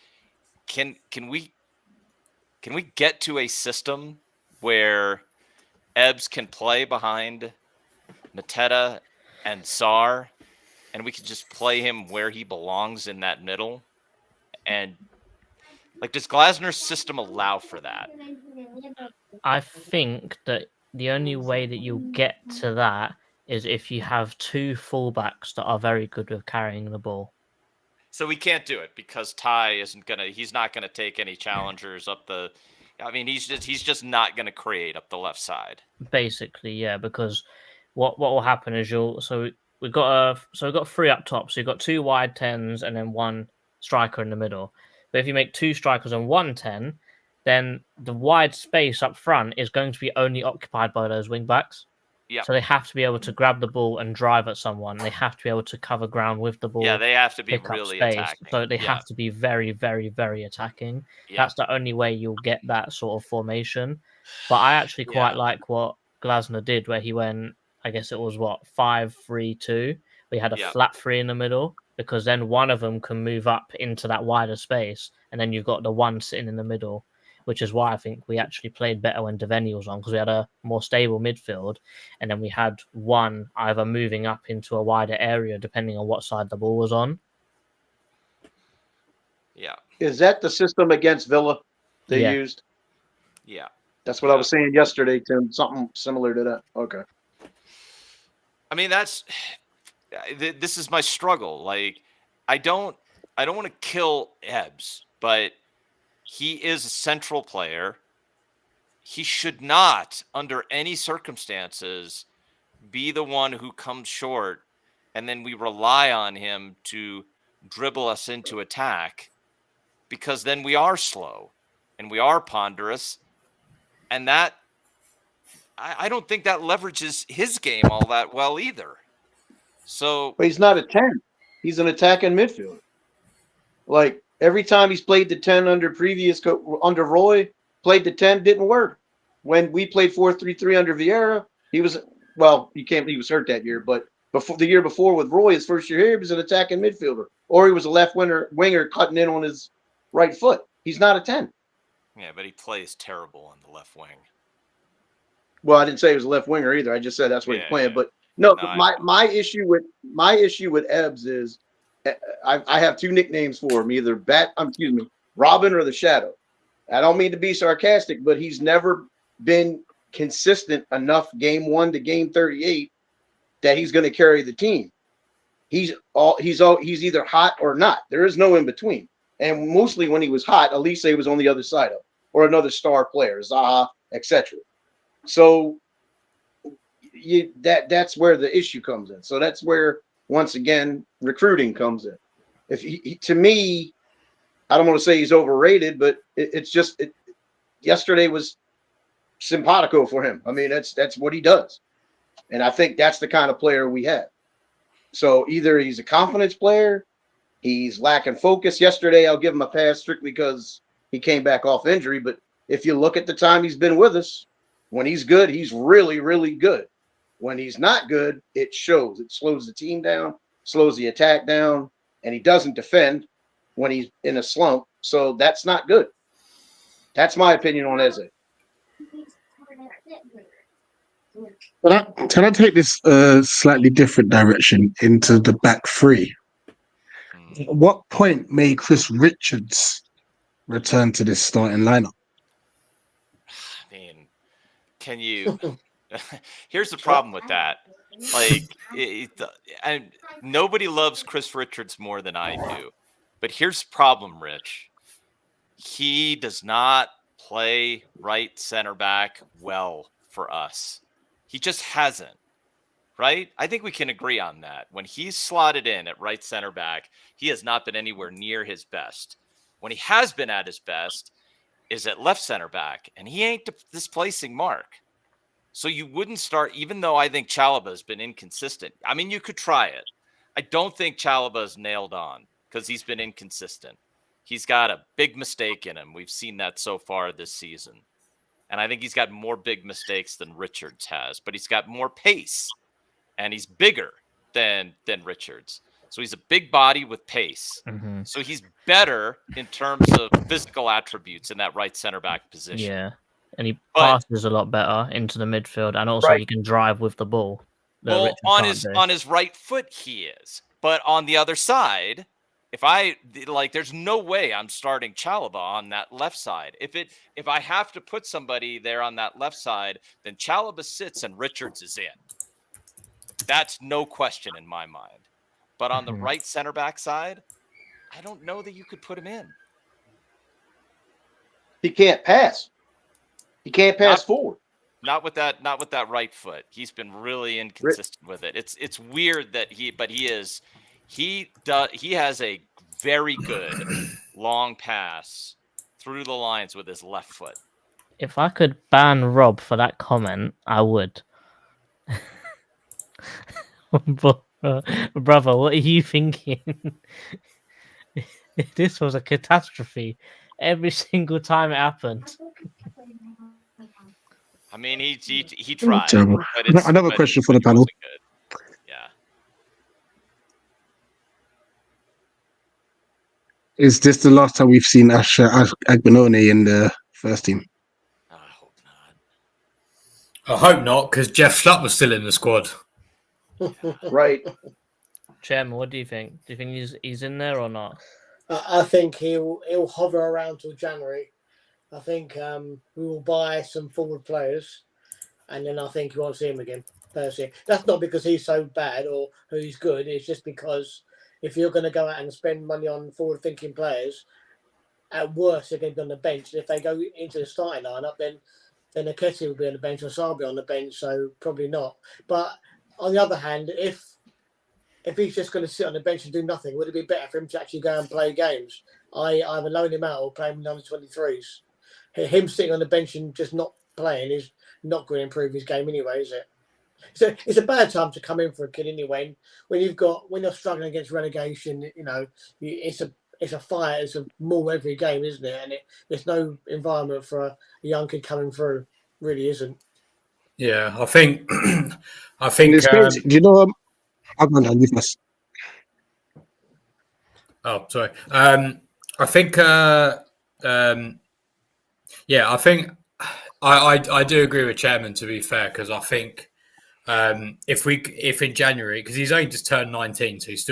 can we get to a system where Ebbs can play behind Mateta and Sarr, and we can just play him where he belongs in that middle? And like, does Glasner's system allow for that? I think that the only way that you'll get to that is if you have 2 fullbacks that are very good with carrying the ball. So we can't do it because Ty he's not gonna take any challengers up the. I mean, he's just not gonna create up the left side. Basically, yeah, because what will happen is we've got 3 up top, so you've got 2 wide 10s and then 1 striker in the middle. But if you make 2 strikers and 1 10, then the wide space up front is going to be only occupied by those wing backs. Yeah. So they have to be able to grab the ball and drive at someone. They have to be able to cover ground with the ball. Yeah, they have to be pick up really space. attacking. So they Yeah. have to be very, very, very attacking. Yeah. That's the only way you'll get that sort of formation. But I actually quite Yeah. like what Glasner did, where he went, I guess it was 5-3-2. We had a Yeah. flat three in the middle, because then one of them can move up into that wider space, and then you've got the one sitting in the middle, which is why I think we actually played better when Devaney was on, because we had a more stable midfield, and then we had one either moving up into a wider area depending on what side the ball was on. Yeah. Is that the system against Villa they Yeah. used? Yeah. That's what I was saying yesterday, Tim. Something similar to that. Okay. I mean, this is my struggle. Like, I don't want to kill Ebbs, but he is a central player. He should not, under any circumstances, be the one who comes short, and then we rely on him to dribble us into attack, because then we are slow and we are ponderous, and that I don't think that leverages his game all that well either. So, But he's not a 10. He's an attacking midfielder. Like, every time he's played the 10 under under Roy, played the 10, didn't work. When we played 4-3-3 under Vieira, he was hurt that year, but the year before with Roy, his first year here, he was an attacking midfielder. Or he was a left winger cutting in on his right foot. He's not a 10. yeah, but he plays terrible on the left wing. Well, I didn't say he was a left winger either. I just said that's what he's playing. Yeah. But no, No, my issue with Ebbs is I have two nicknames for him, either Robin or the Shadow. I don't mean to be sarcastic, but he's never been consistent enough game 1 to game 38 that he's going to carry the team. He's either hot or not. There is no in between. And mostly when he was hot, Elise was on the other side of, or another star player, Zaha, etc. So that's where the issue comes in. So that's where, once again, recruiting comes in. If to me, I don't want to say he's overrated, but yesterday was simpatico for him. I mean, that's what he does. And I think that's the kind of player we have. So either he's a confidence player, he's lacking focus. Yesterday, I'll give him a pass strictly because he came back off injury. But if you look at the time he's been with us, when he's good, he's really, really good. When he's not good, it shows. It slows the team down, slows the attack down, and he doesn't defend when he's in a slump. So that's not good. That's my opinion on Eze. Can I take this slightly different direction into the back three? At what point may Chris Richards return to this starting lineup? I mean, can you? Here's the problem with that. Like, and nobody loves Chris Richards more than I do. But here's the problem, Rich. He does not play right center back well for us. He just hasn't, right? I think we can agree on that. When he's slotted in at right center back, he has not been anywhere near his best. When he has been at his best is at left center back, and he ain't displacing Mark. So you wouldn't start, even though I think Chalobah has been inconsistent. I mean, you could try it. I don't think Chalobah is nailed on because he's been inconsistent. He's got a big mistake in him. We've seen that so far this season. And I think he's got more big mistakes than Richards has, but he's got more pace and he's bigger than Richards. So he's a big body with pace. Mm-hmm. So he's better in terms of physical attributes in that right center back position. Yeah. And he passes a lot better into the midfield, and also he can drive with the ball. Well, on his right foot he is. But on the other side, there's no way I'm starting Chalobah on that left side. If I have to put somebody there on that left side, then Chalobah sits and Richards is in. That's no question in my mind. But on the right center back side, I don't know that you could put him in. He can't pass. He can't pass forward. Not with that right foot. He's been really inconsistent with it. It's weird that he has a very good long pass through the lines with his left foot. If I could ban Rob for that comment, I would. But, brother, what are you thinking? This was a catastrophe every single time it happened. I mean, he tried. Terrible. But Another question for the it panel. wasn't good. Yeah. Is this the last time we've seen Ash Agbenone in the first team? I hope not. I hope not, because Jeff Slutt was still in the squad. Right. Chairman, what do you think? Do you think he's in there or not? I think he'll hover around till January. I think we will buy some forward players, and then I think you won't see him again. Personally, that's not because he's so bad or he's good. It's just because if you're going to go out and spend money on forward-thinking players, at worst they're going to be on the bench. And if they go into the starting lineup, then Aketi will be on the bench or Sabi on the bench. So probably not. But on the other hand, if he's just going to sit on the bench and do nothing, would it be better for him to actually go and play games? I either loan him out or play him in under 23s. Him sitting on the bench and just not playing is not going to improve his game anyway, is it? So it's a bad time to come in for a kid anyway. When you're struggling against relegation, it's a fight. It's a maul every game, isn't it? And there's no environment for a young kid coming through. Really isn't. Yeah, I think. Do you know? I'm going to leave this. Oh, sorry. I think. Yeah, I think I do agree with Chairman, to be fair, because I think if in January, because he's only just turned 19, so he's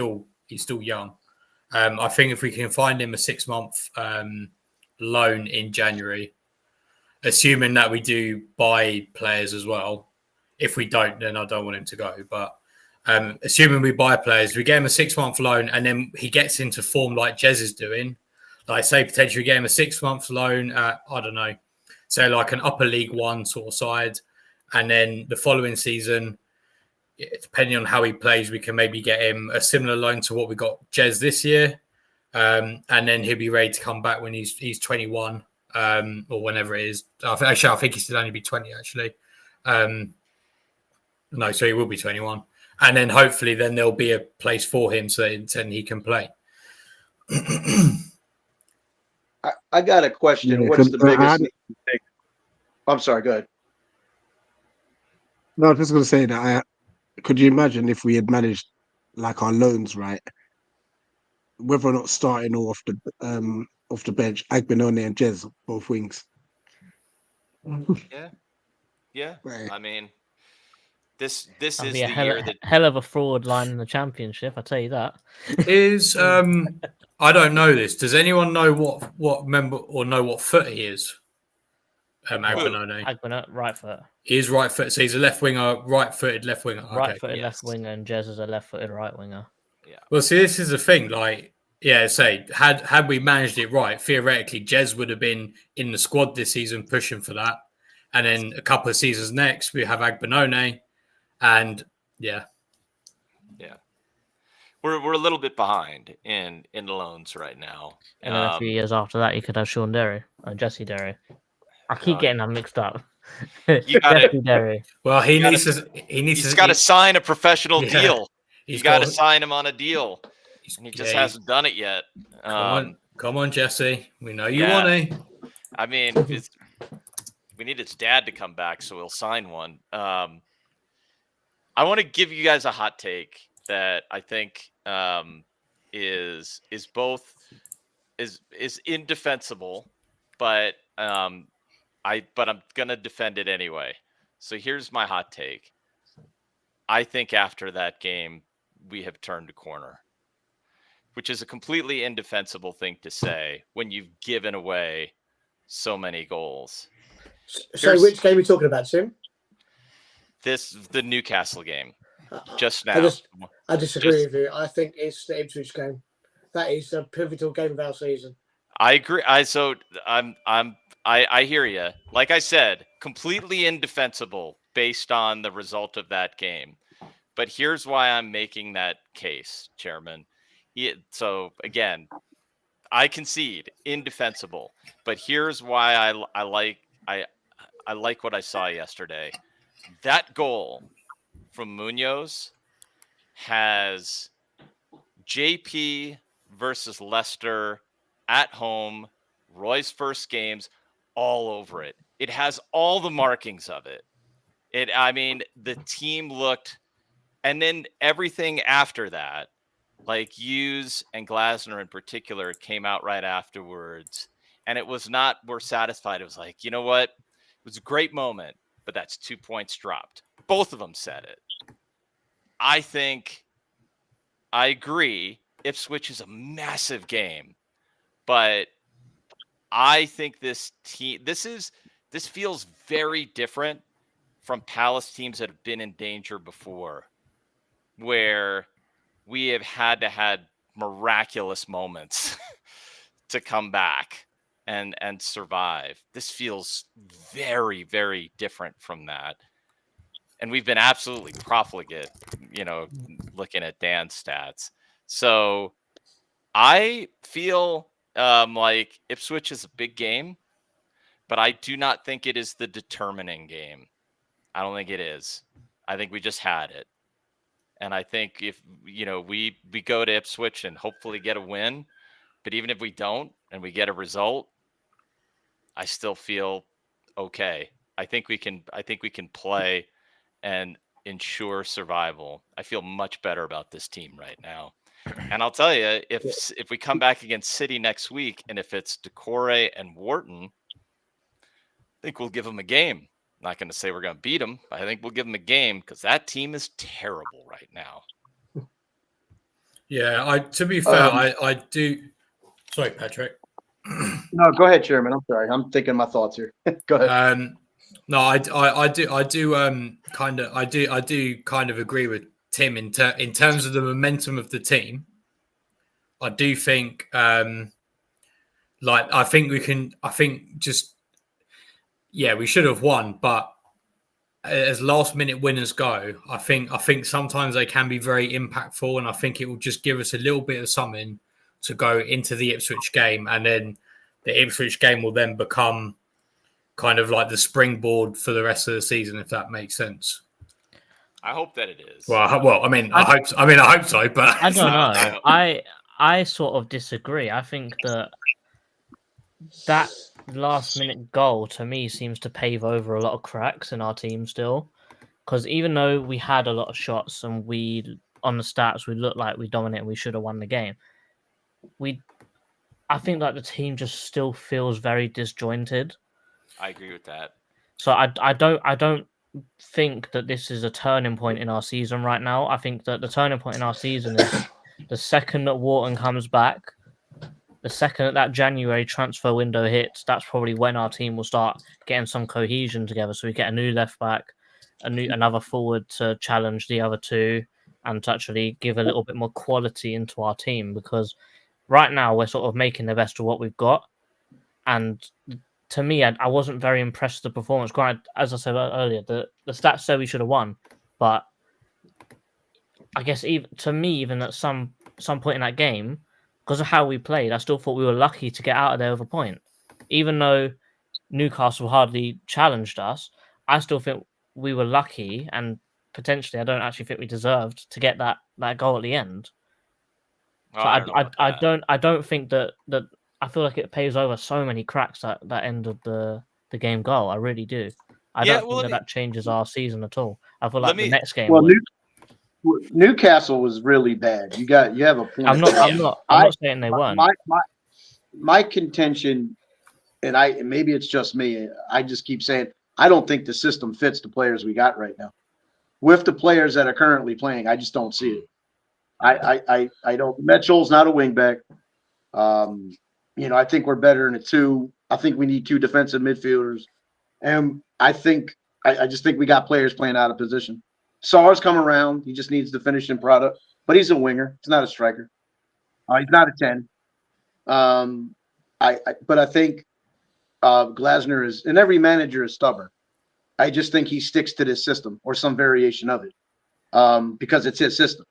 still young. I think if we can find him a 6-month loan in January, assuming that we do buy players as well. If we don't, then I don't want him to go. But assuming we buy players, we get him a 6-month loan, and then he gets into form like Jez is doing. Like, say, potentially get him a 6-month loan at, I don't know, say like an upper League One sort of side. And then the following season, depending on how he plays, we can maybe get him a similar loan to what we got Jez this year. And then he'll be ready to come back when he's 21 or whenever it is. I think he should only be 20, actually. No, so he will be 21. And then hopefully then there'll be a place for him so then he can play. I got a question. Yeah, What's the biggest? I'm sorry. Go ahead. No, I was just going to say that. Could you imagine if we had managed like our loans right, whether or not starting off the bench, Agbenone and Jez, both wings. Yeah. Right. I mean, this is That'd the be a year that hell of a forward line in the championship. I tell you that. Is I don't know this. Does anyone know what member or know what foot he is? Agbenone, right foot. He is right foot. So he's a left winger, right-footed left winger. Right-footed yes. left winger, and Jez is a left-footed right winger. Yeah. Well, see, this is the thing. Like, yeah, say had we managed it right, theoretically, Jez would have been in the squad this season, pushing for that. And then a couple of seasons next, we have Agbenone, and yeah. We're a little bit behind in the loans right now. And then a few years after that, you could have Sean Derry or Jesse Derry. I keep getting them mixed up. You got Jesse Derry. Well, he's got to sign a professional deal. He's You got to sign him on a deal, and he just yeah, hasn't done it yet. Come on, Jesse. We know you want to. I mean, we need his dad to come back, so we'll sign one. I want to give you guys a hot take that I think is indefensible, but I'm gonna defend it anyway. So here's my hot take. I think after that game, we have turned a corner, which is a completely indefensible thing to say when you've given away so many goals. So which game are we talking about, Sim? The Newcastle game. Just now. I disagree with you. I think it's the Ipswich game. That is a pivotal game of our season. I agree. I hear you. Like I said, completely indefensible based on the result of that game. But here's why I'm making that case, Chairman. So again, I concede, indefensible. But here's why I like what I saw yesterday. That goal from Munoz has JP versus Leicester at home, Roy's first games, all over it. It has all the markings of it. I mean, the team looked, and then everything after that, like Hughes and Glasner in particular, came out right afterwards. And it was not, we're satisfied. It was like, you know what? It was a great moment, but that's 2 points dropped. Both of them said it. I agree. Ipswich is a massive game, but I think this team, this feels very different from Palace teams that have been in danger before, where we have had miraculous moments to come back and survive. This feels very, very different from that. And we've been absolutely profligate, looking at Dan's stats. So I feel like Ipswich is a big game, but I do not think it is the determining game. I don't think it is. I think we just had it. And I think if, we go to Ipswich and hopefully get a win, but even if we don't and we get a result, I still feel okay. I think we can play and ensure survival. I feel much better about this team right now. And I'll tell you, if we come back against City next week, and if it's Decore and Wharton, I think we'll give them a game. I'm not going to say we're going to beat them, but I think we'll give them a game because that team is terrible right now. Yeah, to be fair, I do. Sorry, Patrick. No, go ahead, Chairman. I'm sorry. I'm thinking my thoughts here. Go ahead. No, I do kind of agree with Tim in terms of the momentum of the team. I do think we should have won, but as last minute winners go, I think sometimes they can be very impactful, and I think it will just give us a little bit of something to go into the Ipswich game, and then the Ipswich game will then become kind of like the springboard for the rest of the season, if that makes sense. I hope that it is. Well, I hope so, but I don't know. I sort of disagree. I think that last minute goal to me seems to pave over a lot of cracks in our team still, because even though we had a lot of shots and on the stats we looked like we dominated, we should have won the game. I think that the team just still feels very disjointed. I agree with that. So I don't think that this is a turning point in our season right now. I think that the turning point in our season is the second that Wharton comes back, the second that January transfer window hits. That's probably when our team will start getting some cohesion together. So we get a new left back, another forward to challenge the other two, and to actually give a little bit more quality into our team. Because right now we're sort of making the best of what we've got, and to me, I wasn't very impressed with the performance. Granted, as I said earlier, the stats say we should have won, but I guess even at some point in that game, because of how we played, I still thought we were lucky to get out of there with a point. Even though Newcastle hardly challenged us, I still think we were lucky, and potentially I don't actually think we deserved to get that goal at the end. So I don't think that I feel like it paves over so many cracks that end of the game goal. I really do. I don't think that changes our season at all. I feel like the next game. Well, Newcastle was really bad. You have a point. I'm not saying they weren't. My contention, and maybe it's just me. I just keep saying I don't think the system fits the players we got right now. With the players that are currently playing, I just don't see it. I don't. Mitchell's not a wingback. I think we're better in a two. I think we need two defensive midfielders, and I just think we got players playing out of position. Sarr's come around. He just needs the finishing product, but he's a winger. He's not a striker. He's not a 10. But I think Glasner is, and every manager is stubborn. I just think he sticks to this system or some variation of it because it's his system.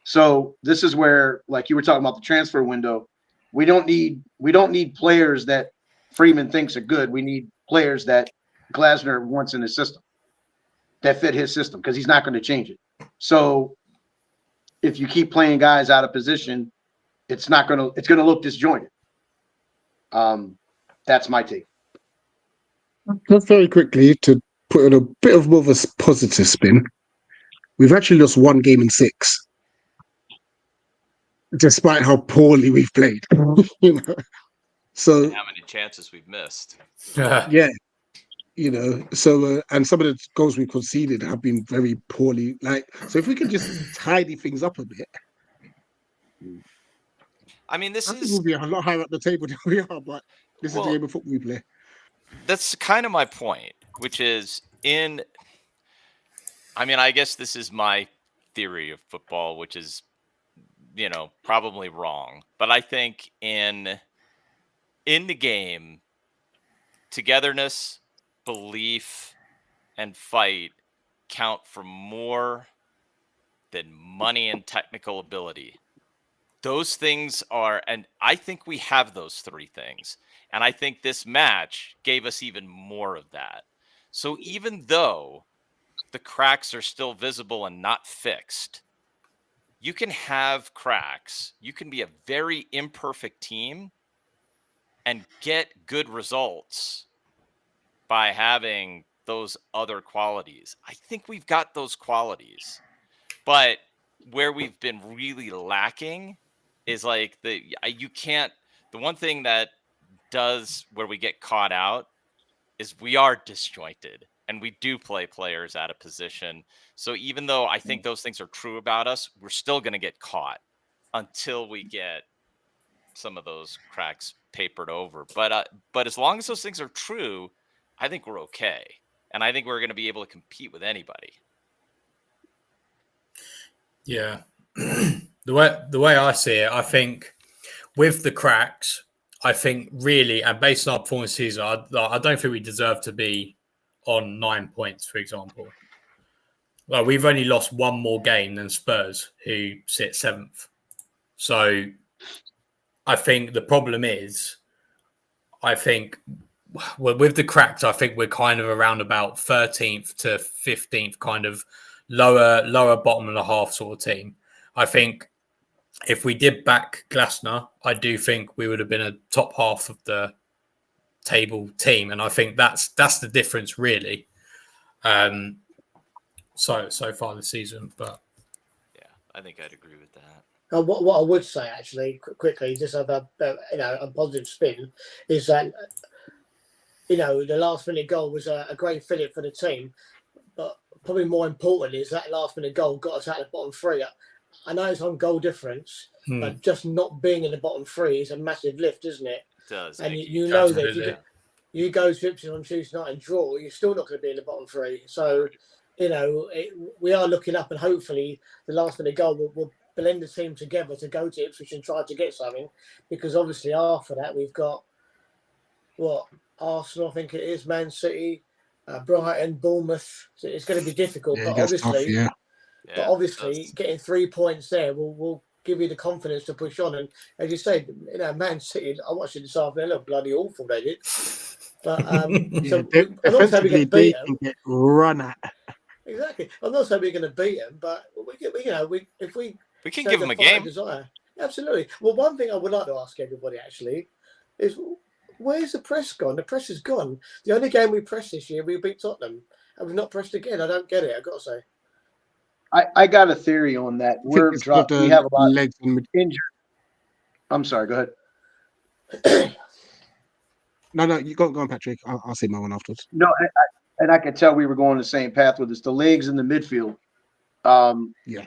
So this is where, like you were talking about the transfer window, We don't need players that Freeman thinks are good. We need players that Glasner wants in his system, that fit his system, because he's not going to change it. So if you keep playing guys out of position, it's going to look disjointed. That's my take. Just very quickly, to put in a bit of more of a positive spin, we've actually lost one game in 6, despite how poorly we've played. You know, so How many chances we've missed? yeah, you know, so and some of the goals we conceded have been very poorly. Like, so if we could just tidy things up a bit, I mean, I think we'll be a lot higher up the table than we are. But this is the game of football we play. That's kind of my point, which is I guess this is my theory of football, which is, probably wrong. But I think in the game, togetherness, belief, and fight count for more than money and technical ability. Those things are, and I think we have those 3 things. And I think this match gave us even more of that. So even though the cracks are still visible and not fixed, you can have cracks. You can be a very imperfect team and get good results by having those other qualities. I think we've got those qualities. But where we've been really lacking is like the one thing that does where we get caught out is we are disjointed and we do play players out of position. So even though I think those things are true about us, we're still going to get caught until we get some of those cracks papered over. But as long as those things are true, I think we're okay. And I think we're going to be able to compete with anybody. Yeah. The way I see it, I think with the cracks, I think really, and based on our performance season, I don't think we deserve to be on 9 points, for example. Well, we've only lost one more game than Spurs, who sit 7th. So I think the problem is, with the cracks, I think we're kind of around about 13th to 15th, kind of lower bottom of the half sort of team. I think if we did back Glasner, I do think we would have been a top half of the table team, and I think that's the difference really. So far this season, but yeah, I think I'd agree with that. What I would say actually quickly, just have a positive spin, is that the last minute goal was a great fillip for the team, but probably more important is that last minute goal got us out of the bottom 3. I know it's on goal difference, but just not being in the bottom 3 is a massive lift, isn't it? It does. And you know that if you go to Ipswich on Tuesday night and draw, you're still not going to be in the bottom 3. So, we are looking up, and hopefully the last minute goal will blend the team together to go to Ipswich and try to get something. Because obviously after that we've got Arsenal, I think it is, Man City, Brighton, Bournemouth. So it's going to be difficult, but obviously, getting 3 points there will give you the confidence to push on. And as you say, Man City, I watched it this afternoon. They look bloody awful, they did. But I'm not saying we're going to beat them. Get run at. Exactly. I'm not saying we're going to beat them, but if we can give them a game. Desire, absolutely. Well, one thing I would like to ask everybody actually is, where's the press gone? The press is gone. The only game we pressed this year, we beat Tottenham, and we've not pressed again. I don't get it. I've got to say. I got a theory on that. We're dropped. We have a lot of legs injured. I'm sorry. Go ahead. No, you go on, Patrick. I'll say my one afterwards. No, and I could tell we were going the same path with us. The legs in the midfield. Yeah.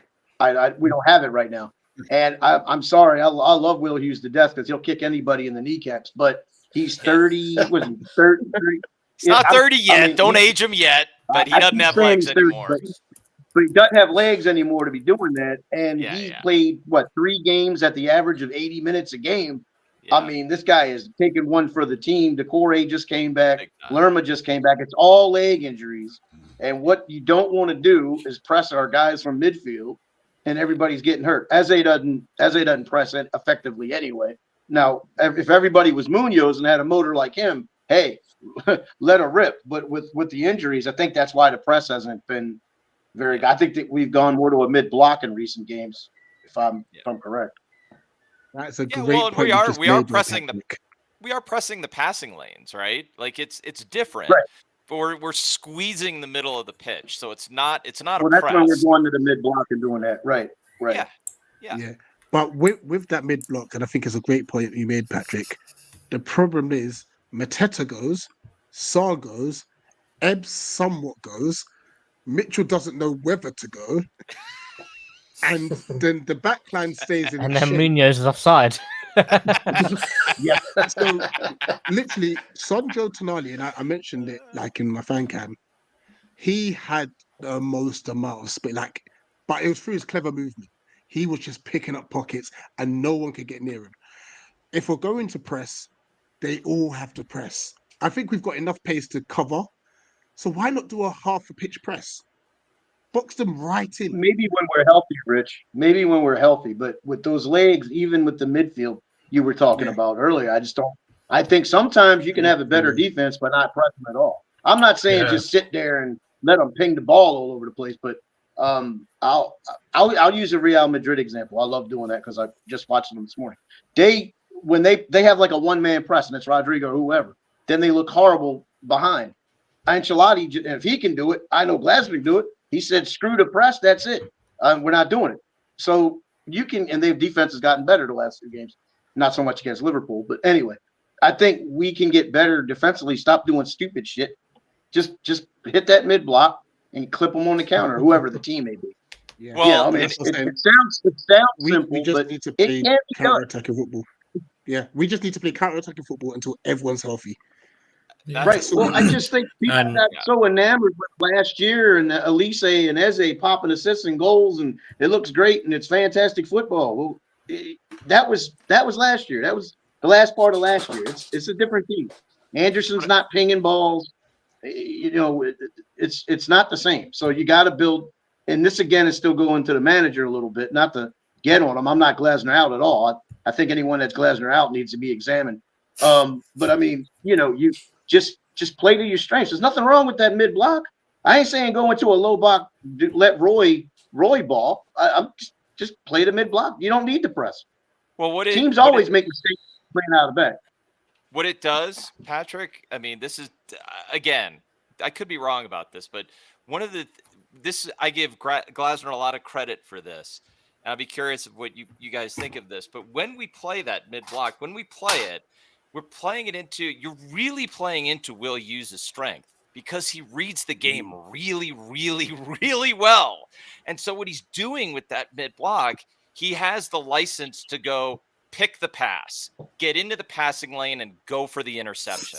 We don't have it right now. And I'm sorry. I love Will Hughes to death because he'll kick anybody in the kneecaps. But he's 30. Was he 30? He's not 30 yet. Don't age him yet. But he doesn't have legs anymore. But he doesn't have legs anymore to be doing that. And he played, 3 games at the average of 80 minutes a game. Yeah. I mean, this guy is taking one for the team. Decore just came back. Lerma just came back. It's all leg injuries. And what you don't want to do is press our guys from midfield, and everybody's getting hurt. Eze doesn't press it effectively anyway. Now, if everybody was Munoz and had a motor like him, hey, let her rip. But with the injuries, I think that's why the press hasn't been very good. I think that we've gone more to a mid block in recent games, if I'm correct. That's a Yeah, great well, and point. we are pressing the passing lanes, right? Like it's different. Right. But we're squeezing the middle of the pitch, so it's not Well, a that's when we're press. going to the mid block and doing that. Right. Yeah. But with that mid block, and I think it's a great point you made, Patrick. The problem is Mateta goes, Sarr goes, Ebbs somewhat goes, Mitchell doesn't know whether to go, and then the back line stays in And then shape. Munoz is offside. Yeah. So literally, Sonjo Tonali, and I mentioned it like in my fan cam, he had the most amount of speed, but it was through his clever movement. He was just picking up pockets and no one could get near him. If we're going to press, they all have to press. I think we've got enough pace to cover. So why not do a half a pitch press? Box them right in. Maybe when we're healthy, Rich. Maybe when we're healthy. But with those legs, even with the midfield you were talking about earlier, I just don't. I think sometimes you can have a better defense by not pressing at all. I'm not saying just sit there and let them ping the ball all over the place, but I'll use a Real Madrid example. I love doing that because I just watched them this morning. When they have like a one-man press and it's Rodrigo or whoever, then they look horrible behind. Ancelotti, if he can do it, I know Glasner can do it. He said, screw the press, that's it. We're not doing it. So you can, and their defense has gotten better the last 2 games. Not so much against Liverpool, but anyway, I think we can get better defensively. Stop doing stupid shit. Just hit that mid block and clip them on the counter, whoever the team may be. Yeah. Well, I mean, it sounds simple, we just but need to it play can't be done. counter-attacking football. Yeah, we just need to play counter-attacking football until everyone's healthy. Right. Well, I just think people got so enamored with last year and Elise and Eze popping assists and goals, and it looks great and it's fantastic football. Well, that was last year. That was the last part of last year. It's a different team. Anderson's not pinging balls. You know, it's not the same. So you got to build. And this again is still going to the manager a little bit, not to get on him. I'm not Glasner out at all. I think anyone that's Glasner out needs to be examined. But I mean, you know, you just play to your strengths. There's nothing wrong with that mid block. I ain't saying go into a low block, let Roy ball. I'm just play the mid block. You don't need to press. Well, teams always make mistakes playing out of the back. What it does, Patrick, I mean, this is, again, I could be wrong about this, but I give Glasner a lot of credit for this. And I'll be curious of what you guys think of this. But when we play that mid block, when we play it, you're really playing into Will Hughes's strength because he reads the game really, really, really well. And so what he's doing with that mid block, he has the license to go pick the pass, get into the passing lane and go for the interception.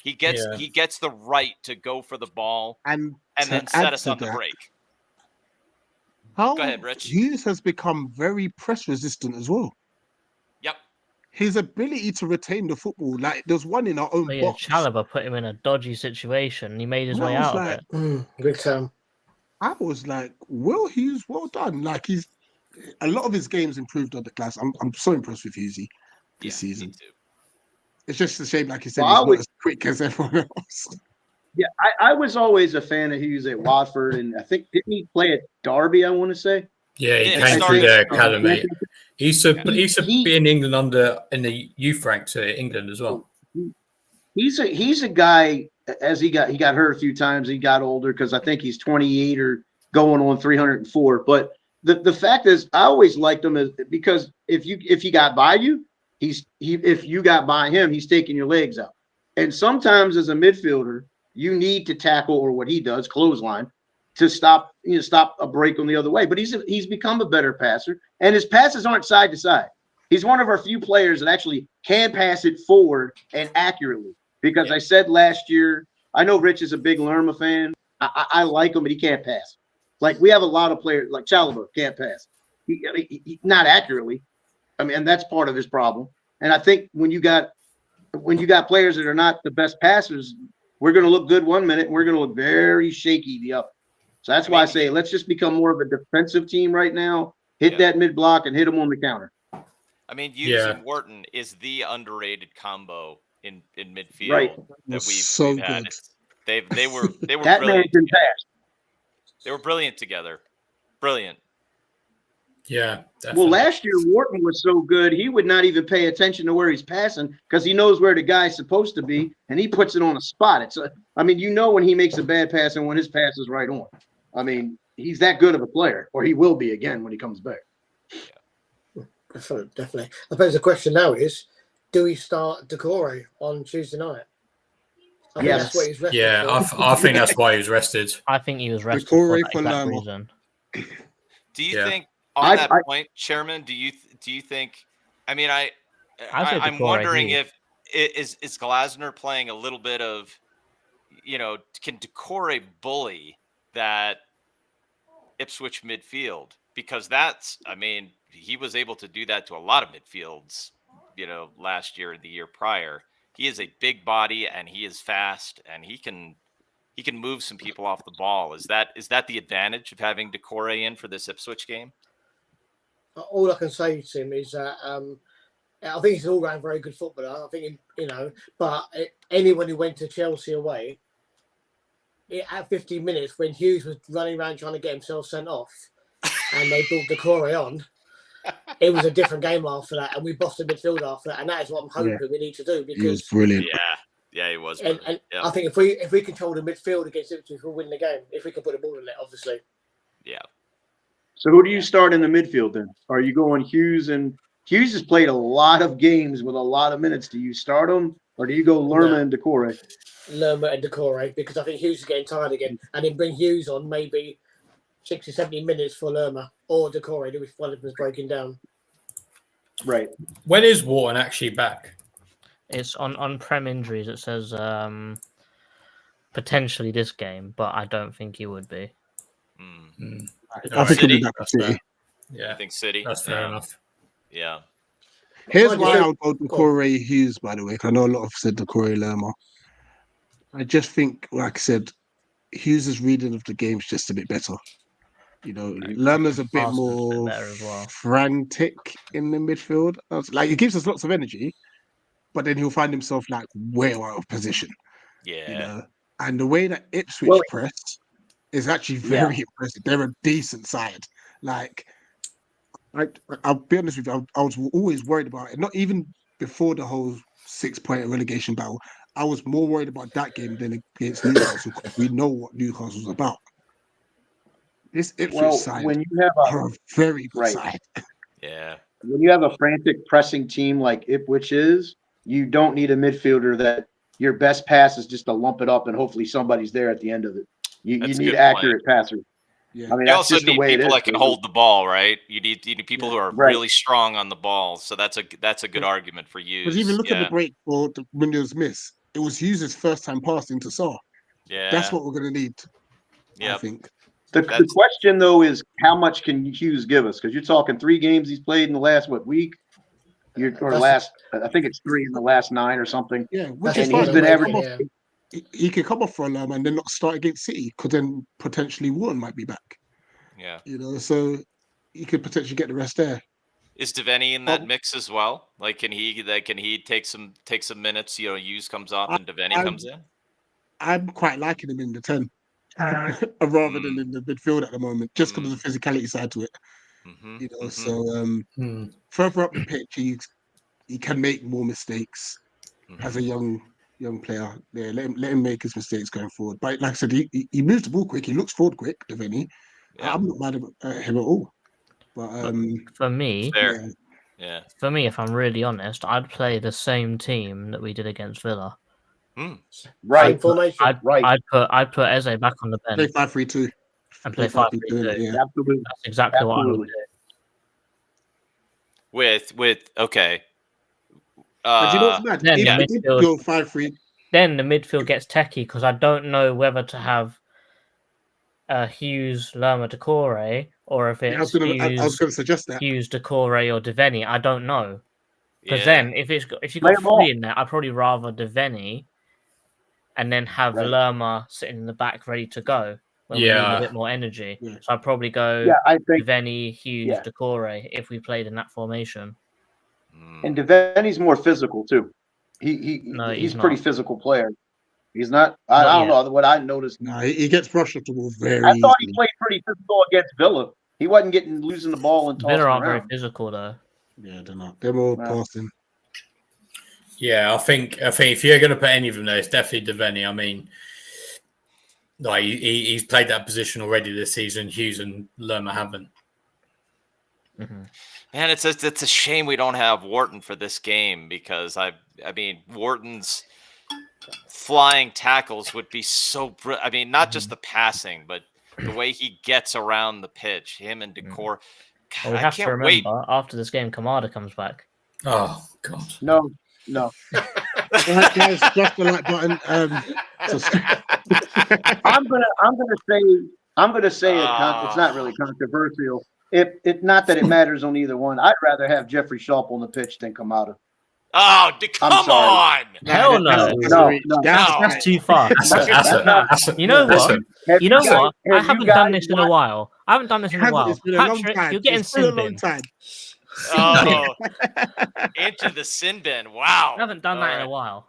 He gets the right to go for the ball and then set us on the break. Go ahead, Rich. Hughes has become very press resistant as well. Yep. His ability to retain the football, like there's one in our own box. Chalobah put him in a dodgy situation. He made his way out of it. Good time. I was like, Will Hughes, well done. Like a lot of his games improved on the class. I'm so impressed with Hughesy this season. Me too. It's just a shame, like you said, he's not as quick as everyone else. Yeah, I was always a fan of Hughes at Watford, and I think didn't he play at Derby? I want to say. Yeah, he came through the academy. He used to be in England in the youth ranks at England as well. He's a guy. As he got hurt a few times. He got older because I think he's 28 or going on 304. But the fact is, I always liked him because if he got by you, if you got by him, he's taking your legs out. And sometimes as a midfielder, you need to tackle, or what he does, clothesline, to stop a break on the other way. But he's become a better passer, and his passes aren't side to side. He's one of our few players that actually can pass it forward and accurately. Because I said last year, I know Rich is a big Lerma fan. I like him, but he can't pass. Like we have a lot of players, like Chalobah can't pass. He not accurately. I mean, and that's part of his problem. And I think when you got players that are not the best passers, we're going to look good one minute and we're going to look very shaky the other. So that's why I say let's just become more of a defensive team right now. Hit that mid block and hit them on the counter. I mean, Hughes Yeah. and Wharton is the underrated combo in midfield Right. that Was we've so had. good. They were That man brilliant can together. pass. They were brilliant together. Brilliant. Yeah, Well, definitely. last year Wharton was so good he would not even pay attention to where he's passing because he knows where the guy's supposed to be and he puts it on a spot. I mean, when he makes a bad pass and when his pass is right on. I mean, he's that good of a player, or he will be again when he comes back. Definitely. I suppose the question now is, do we start Decore on Tuesday night? I think Yes. that's what he's rested Yeah, for. I think that's why he was rested. I think he was rested Decore for that for exact Lerma. reason. Do you Yeah. think on that I- point, Chairman? Do you think? I mean, I say I'm Decore wondering here. if is Glasner playing a little bit of, can Decore bully that Ipswich midfield? Because I mean, he was able to do that to a lot of midfields, last year and the year prior. He is a big body and he is fast and he can move some people off the ball. Is that the advantage of having Decore in for this Ipswich game? All I can say to him is that I think he's an all-round very good footballer. I think, but anyone who went to Chelsea away, at 15 minutes when Hughes was running around trying to get himself sent off and they brought Decore on, it was a different game after that, and we bossed the midfield after that, and that is what I'm hoping we need to do, He was because brilliant. Yeah, he was. and Yeah. I think if we control the midfield against Ipswich, we'll win the game. If we can put the ball in it, obviously. Yeah. So who do you start in the midfield then? Are you going Hughes? And Hughes has played a lot of games with a lot of minutes. Do you start him, or do you go Lerma and Decore? Lerma and Decore, because I think Hughes is getting tired again, and then bring Hughes on maybe 60, 70 minutes for Lerma or Decore if one of them is breaking down. Right. When is Wharton actually back? It's on Prem injuries. It says potentially this game, but I don't think he would be. I think he'll be City? back with That's City. Yeah, I think City. that's fair enough. Yeah. Here's Mind why you, I'll go Decore Hughes, by the way, 'cause I know a lot have said Decore Lerma. I just think, like I said, Hughes' reading of the game is just a bit better. Lerma's a bit Arsenal's a bit more better as well. frantic in the midfield. Like, he gives us lots of energy, but then he'll find himself like way out of position. Yeah. And the way that Ipswich Well, press is actually very impressive. They're a decent side. Like, I'll be honest with you, I was always worried about it. Not even before the whole 6-point relegation battle. I was more worried about that game than against Newcastle, because we know what Newcastle's about. This Ipswich side when you have are a very good Right. side. Yeah. when you have a frantic pressing team like Ipswich is, you don't need a midfielder that your best pass is just to lump it up and hopefully somebody's there at the end of it. You That's a need good accurate passers. Yeah. I mean, You that's also just the need way it people is. that can hold the ball, right? You need people who are Right. really strong on the ball. So that's a good argument for you. Because even look at the break for the Windows miss. It was Hughes' first time pass into Saar. Yeah. That's what we're going to need, I Yep. think. The That's- question, though, is how much can Hughes give us? Because you're talking 3 games he's played in the last, week? I think it's 3 in the last 9 or something. Yeah, which That's is And fine. he's been averaging. yeah. He could come off for a Lerma and then not start against City, because then potentially Warren might be back. Yeah. So he could potentially get the rest there. Is Devaney in that Um, mix as well? Like, can he take some minutes? Hughes comes off and Devaney I- comes in. I'm quite liking him in the 10 rather than in the midfield at the moment, just because of the physicality side to it. Mm-hmm. So further up the pitch, he can make more mistakes as a young player. Yeah, let him make his mistakes going forward. But like I said, he moves the ball quick. He looks forward quick, Devaney. Yeah. I'm not mad at him at all. But For me, Fair. Yeah. if I'm really honest, I'd play the same team that we did against Villa. Right. Same formation. I'd put Eze back on the play bench 5-3-2 and play 5-3-2. Yeah. Absolutely. That's exactly what I would do. With okay. But you know what's mad? then If the he did midfield- go 5-3, Then the midfield gets techie because I don't know whether to have Hughes, Lerma, Decore, or if I it's was going to suggest that. Hughes, Decore, or Devaney. I don't know. Because Yeah. then if you Play got 'em all. 3 in there, I'd probably rather Devaney and then have Right. Lerma sitting in the back ready to go when we need Yeah. a bit more energy. Yeah. So I'd probably go Yeah, I think Devaney, Hughes, yeah. Decore if we played in that formation. And Devaney's more physical too. No, He's he's a pretty not. physical player. He's not. I Not don't yet. know what I noticed. No, he gets brushed off the ball very I thought he easily. played pretty physical against Villa. He wasn't losing the ball and tossing Villa aren't very around. physical though. Yeah, they're not. They're more Wow. passing. Yeah, I think if you're going to put any of them there, it's definitely Devaney. I mean, like he's played that position already this season. Hughes and Lerma haven't. Mm-hmm. Man, it's a shame we don't have Wharton for this game because I mean Wharton's flying tackles would be so. I mean, not just the passing, but the way he gets around the pitch. Him and Decor. Well, we I have to can't remember wait. after this game, Kamada comes back. Oh God! No. Right, guys, press the like button. I'm gonna say it's not really controversial. It's not that it matters on either one. I'd rather have Jeffrey Sharp on the pitch than Kamada. Oh, come sorry. on! Hell no. That's too far. You know what? You know what? I haven't done this in a while. I haven't done this in a while. It's been a long Patrick, time. you're getting It's been a sin long bin. time. Oh, into the sin bin. Wow. I haven't done that in a while.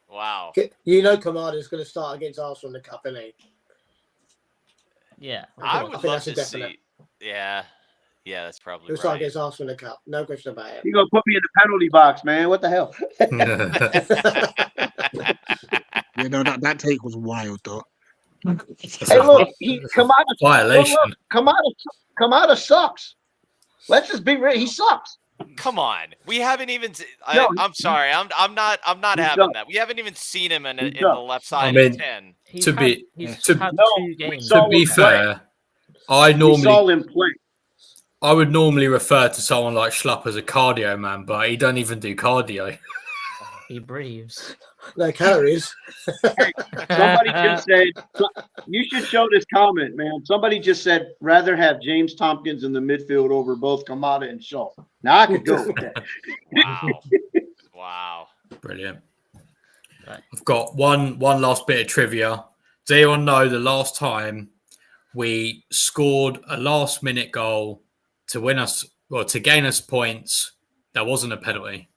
Wow. You know, Kamada's going to start against Arsenal in the cup, isn't he? Yeah. I I would think love that's a to definite. see. Yeah, that's probably He'll start right. against Arsenal in the cup. No question about it. You're gonna put me in the penalty box, man. What the hell? You know that take was wild, though. Hey, look, Kamada. Violation. Kamada sucks. Let's just be real. He sucks. Come on, we haven't even. No, I'm sorry. I'm not he's having done. that. We haven't even seen him in He's the done. left side mean, of 10. He's To had, be- he's to- had No, 2 games. saw To be him play. fair, I We saw normally him play. I would normally refer to someone like Schlupp as a cardio man, but he don't even do cardio. He breathes. No calories. Somebody just said, you should show this comment, man. Somebody just said, rather have James Tompkins in the midfield over both Kamada and Shaw. Now, I could go with that. Wow. Wow. Brilliant. Right. I've got one last bit of trivia. Does anyone know the last time we scored a last-minute goal to win us, well, to gain us points that wasn't a penalty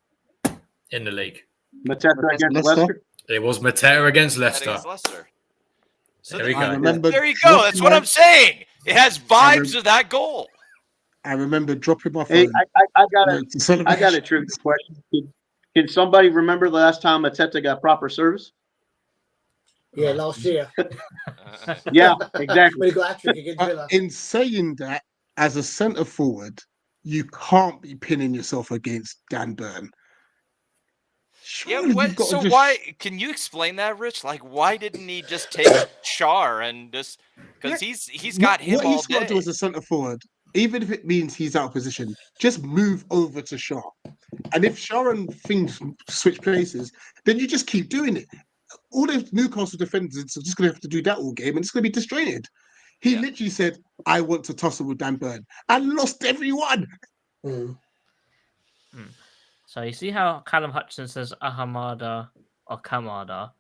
in the league? Mateta against Leicester. It was Mateta against Leicester. Against Leicester. So There we I go. remember there you go. That's what I'm saying. It has vibes of that goal. I remember dropping my Hey, phone. I got a trivia question. Can somebody remember the last time Mateta got proper service? Yeah, last year. Yeah, When exactly. he got hat-trick against Villa. In saying that, as a centre forward, you can't be pinning yourself against Dan Burn. Yeah, Surely what, you've got so to just- why can you explain that, Rich? Like, why didn't he just take Char and just because he's got him what all he's got to day? do as a centre forward, even if it means he's out of position, just move over to Shaw. And if Shaw and things switch places, then you just keep doing it. All those Newcastle defenders are just going to have to do that all game, and it's going to be disjointed. He literally said, "I want to tussle with Dan Burn," and lost everyone. Mm. So you see how Callum Hutchinson says Ahamada or Kamada?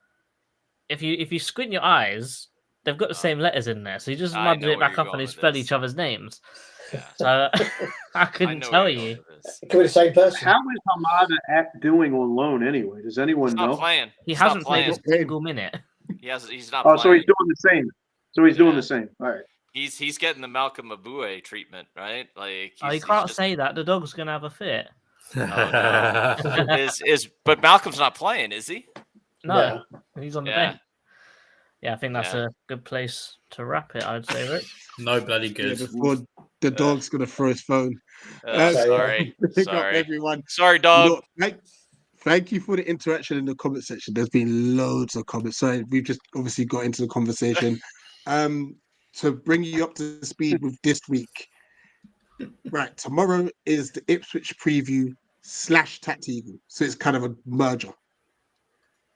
If you squint your eyes, they've got the same letters in there. So you just I muddled know it where back you're up and they going with spell this. each other's names. Yeah. So I I couldn't know tell where you're you. going with this. It could be the same person. How is Hamada doing on loan anyway? Does anyone He's not know? playing. He He's not hasn't played playing. a single minute. He's not Oh, playing. so he's doing the same. So he's doing the same. All right. He's getting the Malcolm Abue treatment, right? Like Oh, you he's can't just- say that. The dog's gonna have a fit. but Malcolm's not playing, is he? No, he's on the Yeah. bench. Yeah, I think that's Yeah. a good place to wrap it. I'd say, Rick. No bloody Yeah, good. before the dog's going to throw his phone. Sorry, Pick up sorry, everyone. sorry, dog. Look, thank you for the interaction in the comment section. There's been loads of comments. So we've just obviously got into the conversation. To bring you up to speed with this week. Right, tomorrow is the Ipswich preview / Tactical. So it's kind of a merger.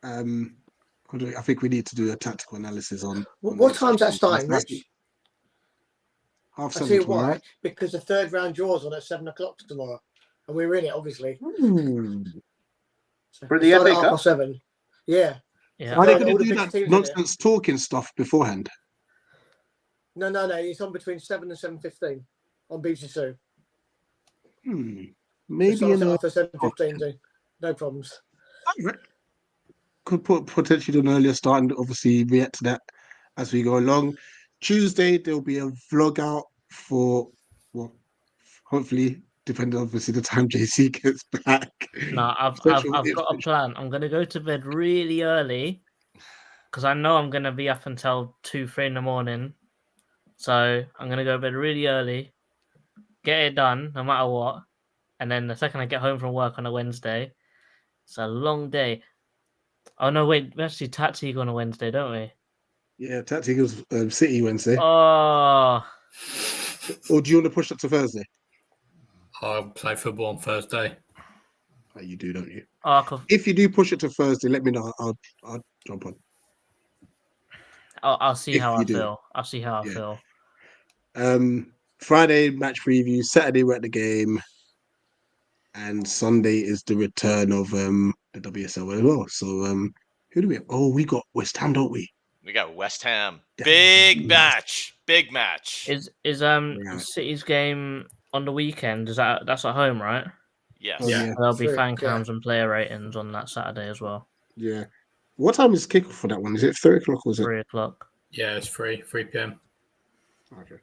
I think we need to do a tactical analysis on. What time's that starting, Rich? Half I tell 7 you tomorrow, why. right? Because the third round draws on at 7 o'clock tomorrow. And we're in it, obviously. For We the start FA at Cup? 7. Yeah. Yeah. Are they all going the to do big that teams in nonsense talking stuff beforehand? No. It's on between 7 and 7:15 on BBC2. maybe in a after 7:15. No problems. could put potentially an earlier start and obviously react to that as we go along. Tuesday there'll be a vlog out for hopefully depending obviously the time JC gets back. No, I've got a plan. I'm gonna go to bed really early because I know I'm gonna be up until 2-3 in the morning. So I'm gonna go to bed really early, get it done no matter what, and then the second I get home from work on a Wednesday, it's a long day. Oh no, wait, we actually tactic on a Wednesday, don't we? Yeah, Tacticals City Wednesday. Oh, Or do you want to push that to Thursday? I'll play football on Thursday. Oh, you do, don't you? oh, If you do push it to Thursday, let me know. I'll jump on. I'll see If how I you do. feel. I'll see how I Yeah. feel. Friday match preview. Saturday we're at the game, and Sunday is the return of the WSL as well. So who do we have? Oh, we got West Ham, don't we? We got West Ham. Yeah. Big match. Big match. Is Right. City's game on the weekend? That's at home, right? Yes. Oh, yeah. There'll be True, fan yeah. cams and player ratings on that Saturday as well. Yeah. What time is kickoff for that one? Is it 3:00 or is it? 3:00. Yeah, it's 3 p.m. Okay.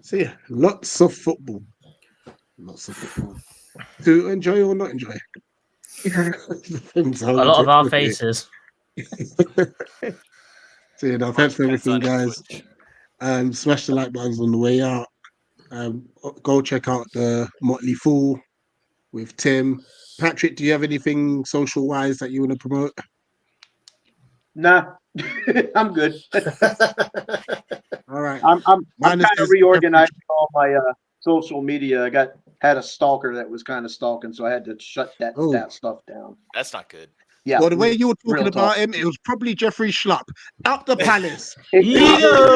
So yeah, lots of football. Lots of football. To enjoy or not enjoy? Depends how A you lot of our look at it. faces. So yeah, no, thanks for Depends everything, on guys. Ipswich. Smash the like buttons on the way out. Go check out the Motley Fool with Tim. Patrick, do you have anything social wise that you want to promote? Nah, I'm good. All right. I'm Mine kind is- of reorganizing all my social media. I had a stalker that was kind of stalking, so I had to shut that stuff down. That's not good. Yeah. Well, the way you were talking real about talk. him, it was probably Jeffrey Schlupp. Out the palace. It- Yeah.